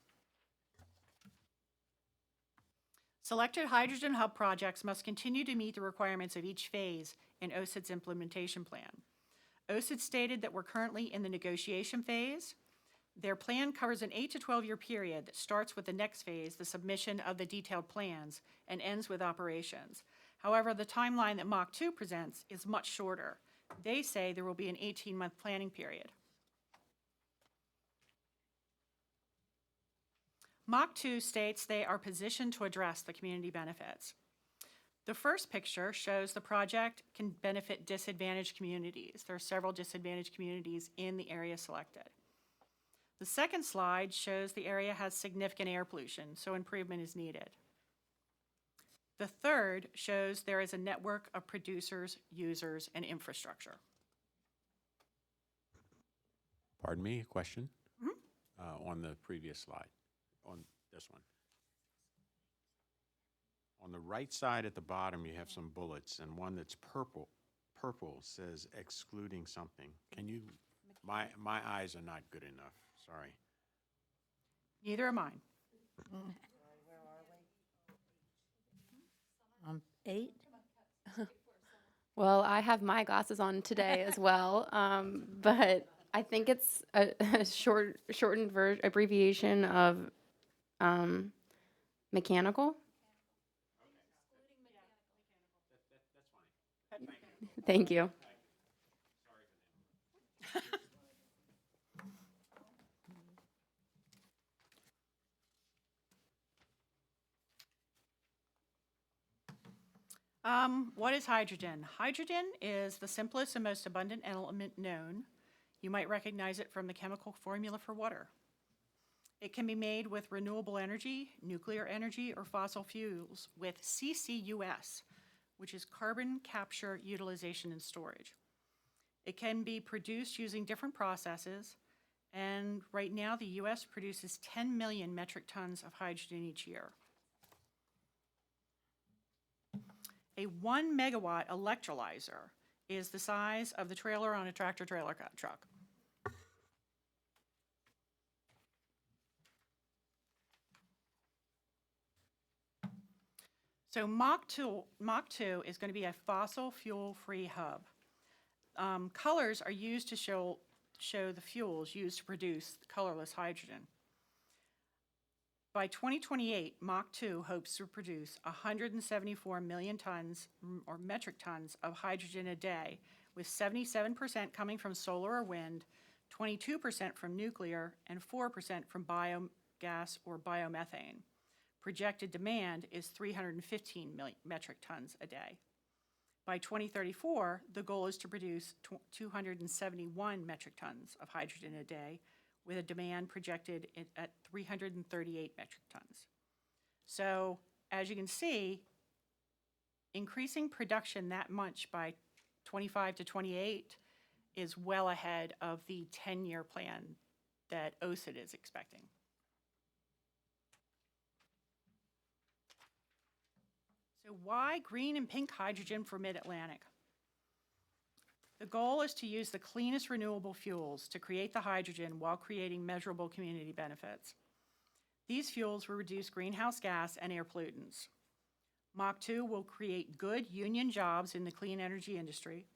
Selected hydrogen hub projects must continue to meet the requirements of each phase in OSID's implementation plan. OSID stated that we're currently in the negotiation phase. Their plan covers an 8 to 12-year period that starts with the next phase, the submission of the detailed plans, and ends with operations. However, the timeline that Mach 2 presents is much shorter. They say there will be an 18-month planning period. Mach 2 states they are positioned to address the community benefits. The first picture shows the project can benefit disadvantaged communities. There are several disadvantaged communities in the area selected. The second slide shows the area has significant air pollution, so improvement is needed. The third shows there is a network of producers, users, and infrastructure. Pardon me, a question? On the previous slide, on this one. On the right side at the bottom, you have some bullets, and one that's purple says excluding something. Can you, my eyes are not good enough, sorry. Neither are mine. 8? Well, I have my glasses on today as well, but I think it's a shortened abbreviation of mechanical. Thank you. What is hydrogen? Hydrogen is the simplest and most abundant element known. You might recognize it from the chemical formula for water. It can be made with renewable energy, nuclear energy, or fossil fuels with CCUS, which is carbon capture, utilization, and storage. It can be produced using different processes, and right now the U.S. produces 10 million metric tons of hydrogen each year. A 1 megawatt electrolyzer is the size of the trailer on a tractor-trailer truck. So Mach 2 is going to be a fossil fuel-free hub. Colors are used to show the fuels used to produce colorless hydrogen. By 2028, Mach 2 hopes to produce 174 million tons or metric tons of hydrogen a day, with 77% coming from solar or wind, 22% from nuclear, and 4% from biogas or biomethane. Projected demand is 315 metric tons a day. By 2034, the goal is to produce 271 metric tons of hydrogen a day, with a demand projected at 338 metric tons. So, as you can see, increasing production that much by 25 to 28 is well ahead of the 10-year plan that OSID is expecting. So why green and pink hydrogen for Mid-Atlantic? The goal is to use the cleanest renewable fuels to create the hydrogen while creating measurable community benefits. These fuels will reduce greenhouse gas and air pollutants. Mach 2 will create good union jobs in the clean energy industry,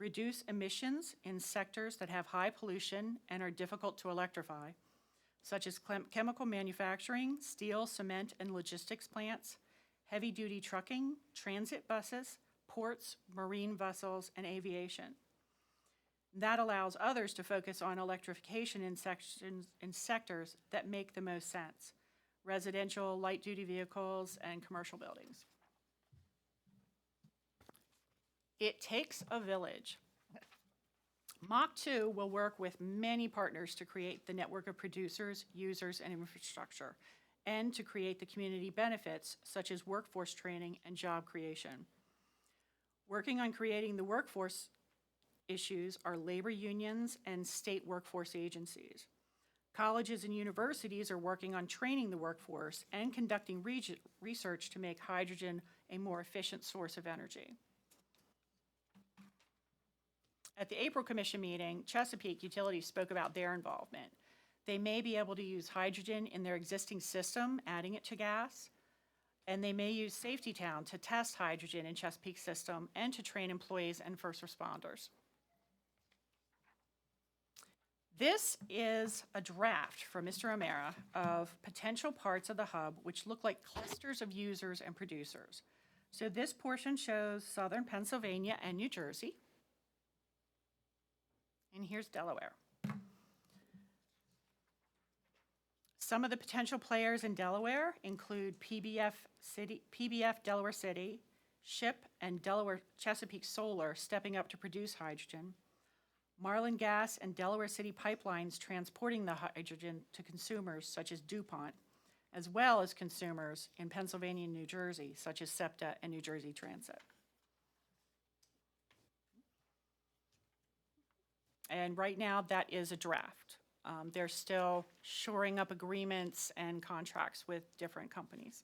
reduce emissions in sectors that have high pollution and are difficult to electrify, such as chemical manufacturing, steel, cement, and logistics plants, heavy-duty trucking, transit buses, ports, marine vessels, and aviation. That allows others to focus on electrification in sectors that make the most sense: residential, light-duty vehicles, and commercial buildings. It takes a village. Mach 2 will work with many partners to create the network of producers, users, and infrastructure, and to create the community benefits such as workforce training and job creation. Working on creating the workforce issues are labor unions and state workforce agencies. Colleges and universities are working on training the workforce and conducting research to make hydrogen a more efficient source of energy. At the April Commission meeting, Chesapeake Utilities spoke about their involvement. They may be able to use hydrogen in their existing system, adding it to gas, and they may use Safety Town to test hydrogen in Chesapeake system and to train employees and first responders. This is a draft from Mr. O'Mara of potential parts of the hub which look like clusters of users and producers. So this portion shows southern Pennsylvania and New Jersey. And here's Delaware. Some of the potential players in Delaware include PBF Delaware City, SHIP, and Delaware Chesapeake Solar stepping up to produce hydrogen, Marlin Gas and Delaware City Pipelines transporting the hydrogen to consumers such as DuPont, as well as consumers in Pennsylvania and New Jersey such as SEPTA and New Jersey Transit. And right now, that is a draft. They're still shoring up agreements and contracts with different companies.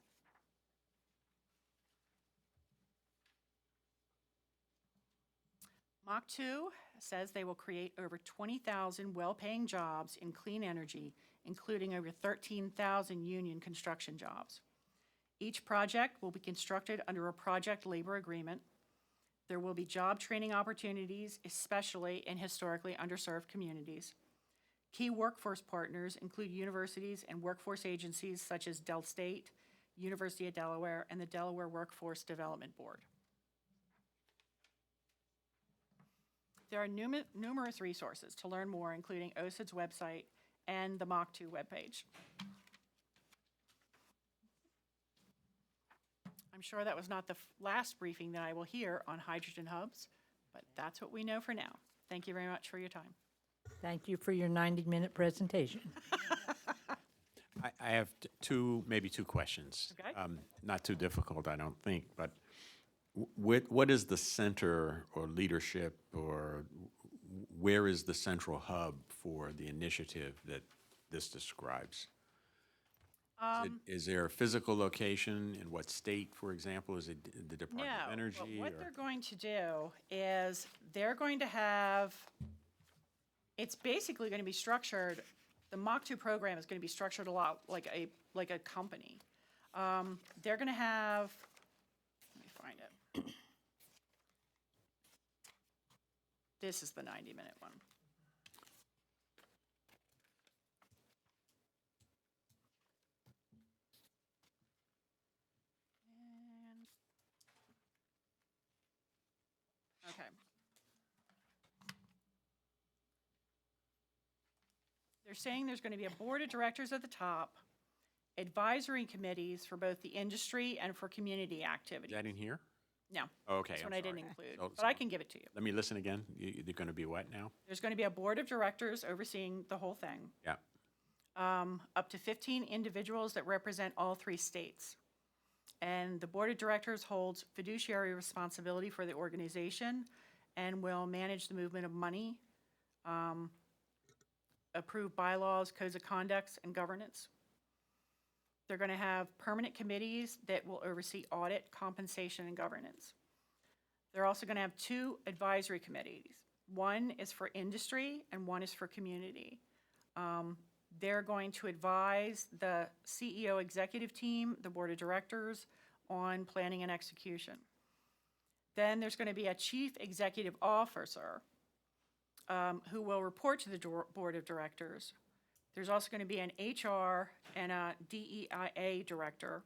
Mach 2 says they will create over 20,000 well-paying jobs in clean energy, including over 13,000 union construction jobs. Each project will be constructed under a project labor agreement. There will be job training opportunities, especially in historically underserved communities. Key workforce partners include universities and workforce agencies such as Del State, University of Delaware, and the Delaware Workforce Development Board. There are numerous resources to learn more, including OSID's website and the Mach 2 webpage. I'm sure that was not the last briefing that I will hear on hydrogen hubs, but that's what we know for now. Thank you very much for your time. Thank you for your 90-minute presentation. I have maybe two questions. Okay. Not too difficult, I don't think, but what is the center or leadership, or where is the central hub for the initiative that this describes? Is there a physical location in what state, for example? Is it the Department of Energy? No, what they're going to do is they're going to have, it's basically going to be structured, the Mach 2 program is going to be structured a lot like a company. They're going to have, let me find it. This is the 90-minute one. Okay. They're saying there's going to be a board of directors at the top, advisory committees for both the industry and for community activities. Is that in here? No. Okay, That's I'm what I sorry. didn't include, So- but I can give it to you. Let me listen again. They're going to be what now? There's going to be a board of directors overseeing the whole thing. Yeah. Up to 15 individuals that represent all 3 states. And the board of directors holds fiduciary responsibility for the organization and will manage the movement of money, approve bylaws, codes of conduct, and governance. They're going to have permanent committees that will oversee audit, compensation, and governance. They're also going to have 2 advisory committees. One is for industry and one is for community. They're going to advise the CEO executive team, the board of directors, on planning and execution. Then there's going to be a chief executive officer who will report to the board of directors. There's also going to be an HR and a DEIA director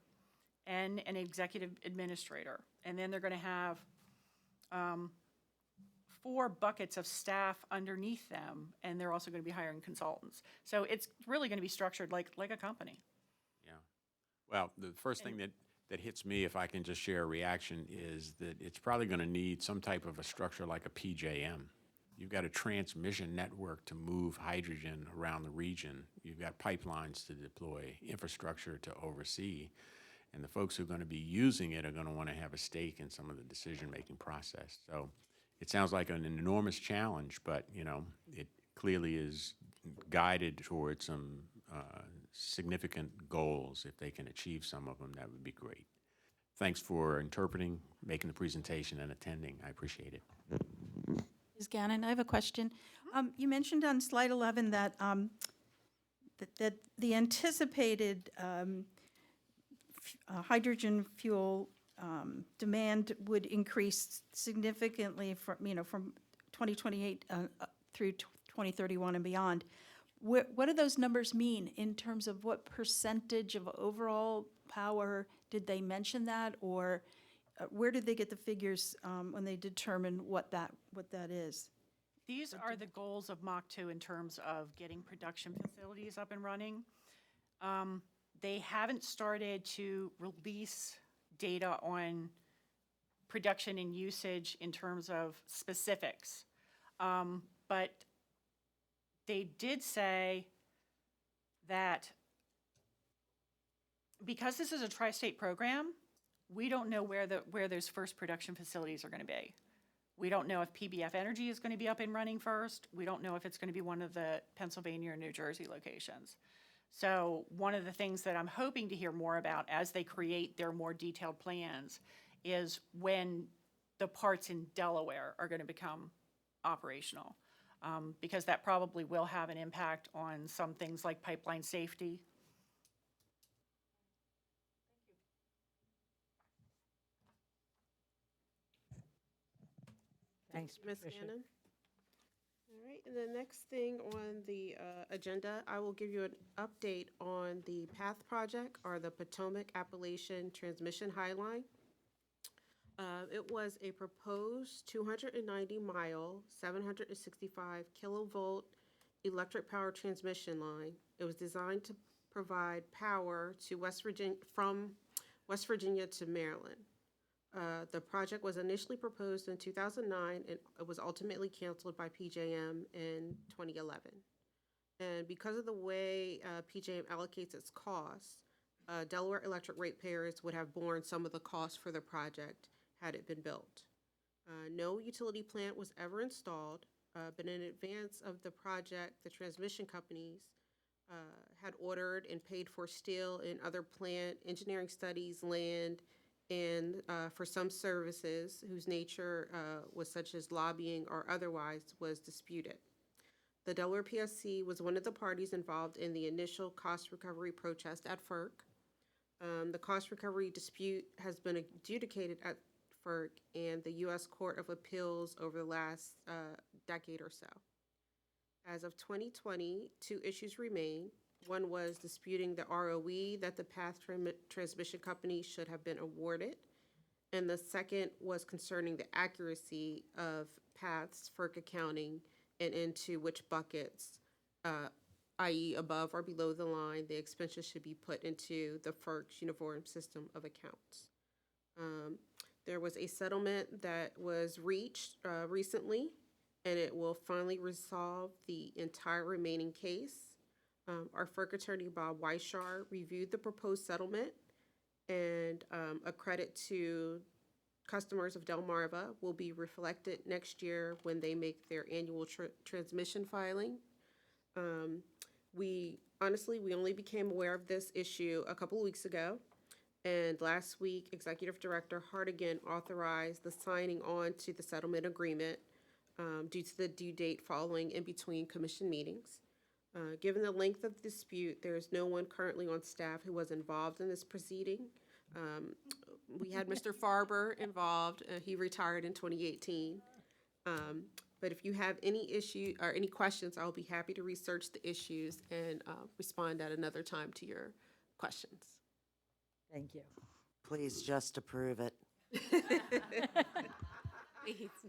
and an executive administrator. And then they're going to have 4 buckets of staff underneath them, and they're also going to be hiring consultants. So it's really going to be structured like a company. Yeah. Well, the first thing that hits me, if I can just share a reaction, is that it's probably going to need some type of a structure like a PJM. you've got a transmission network to move hydrogen around the region. You've got pipelines to deploy, infrastructure to oversee. And the folks who are going to be using it are going to want to have a stake in some of the decision-making process. So it sounds like an enormous challenge, but, you know, it clearly is guided towards some significant goals. If they can achieve some of them, that would be great. Thanks for interpreting, making the presentation, and attending. I appreciate it. Ms. Gannon, I have a question. You mentioned on slide 11 that, that the anticipated hydrogen fuel demand would increase significantly from, from 2028 through 2031 and beyond. What do those numbers mean in terms of what percentage of overall power? Did they mention that, or where did they get the figures when they determine what that is? These are the goals of Mach 2 in terms of getting production facilities up and running. They haven't started to release data on production and usage in terms of specifics. But they did say that because this is a tri-state program, we don't know where those first production facilities are going to be. We don't know if PBF Energy is going to be up and running first. We don't know if it's going to be one of the Pennsylvania or New Jersey locations. So one of the things that I'm hoping to hear more about as they create their more detailed plans is when the parts in Delaware are going to become operational, because that probably will have an impact on some things like pipeline safety. Thanks, Ms. Patricia. Gannon. All right, and the next thing on the agenda, I will give you an update on the PATH project, or the Potomac Appalachian Transmission High Line. It was a proposed 290-mile, 765 kilovolt electric power transmission line. It was designed to provide power to from West Virginia to Maryland. The project was initially proposed in 2009, and it was ultimately canceled by PJM in 2011. And because of the way PJM allocates its costs, Delaware Electric ratepayers would have borne some of the costs for the project had it been built. No utility plant was ever installed, but in advance of the project, the transmission companies had ordered and paid for steel and other plant engineering studies, land, and for some services whose nature was such as lobbying or otherwise was disputed. The Delaware PSC was one of the parties involved in the initial cost recovery protest at FERC. The cost recovery dispute has been adjudicated at FERC and the U.S. Court of Appeals over the last decade or so. As of 2020, two issues remain. One was disputing the ROE that the PATH transmission company should have been awarded. And the second was concerning the accuracy of PATH's FERC accounting and into which buckets, i.e. above or below the line, the expenses should be put into the FERC's uniform system of accounts. There was a settlement that was reached recently, and it will finally resolve the entire remaining case. Our FERC attorney, Bob Weishar, reviewed the proposed settlement, and a credit to customers of Delmarva will be reflected next year when they make their annual transmission filing. We only became aware of this issue a couple of weeks ago, and last week, Executive Director Hartigan authorized the signing on to the settlement agreement due to the due date following in between commission meetings. Given the length of the dispute, there is no one currently on staff who was involved in this proceeding. We had Mr. Farber involved. He retired in 2018. But if you have any issue or any questions, I'll be happy to research the issues and respond at another time to your questions. Thank you. Please just approve it.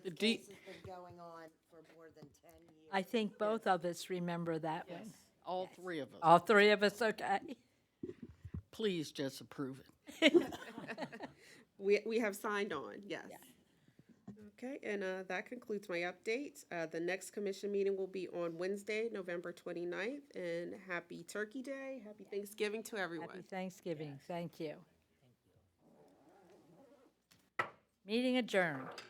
The This has been going on for more than 10 years. I think both of us remember that one. All three of us. All three of us, okay. Please just approve it. We have signed on, yes. Okay, and that concludes my updates. The next commission meeting will be on Wednesday, November 29th, and happy Turkey Day, happy Thanksgiving to everyone. Happy Thanksgiving. Thank you. Meeting adjourned.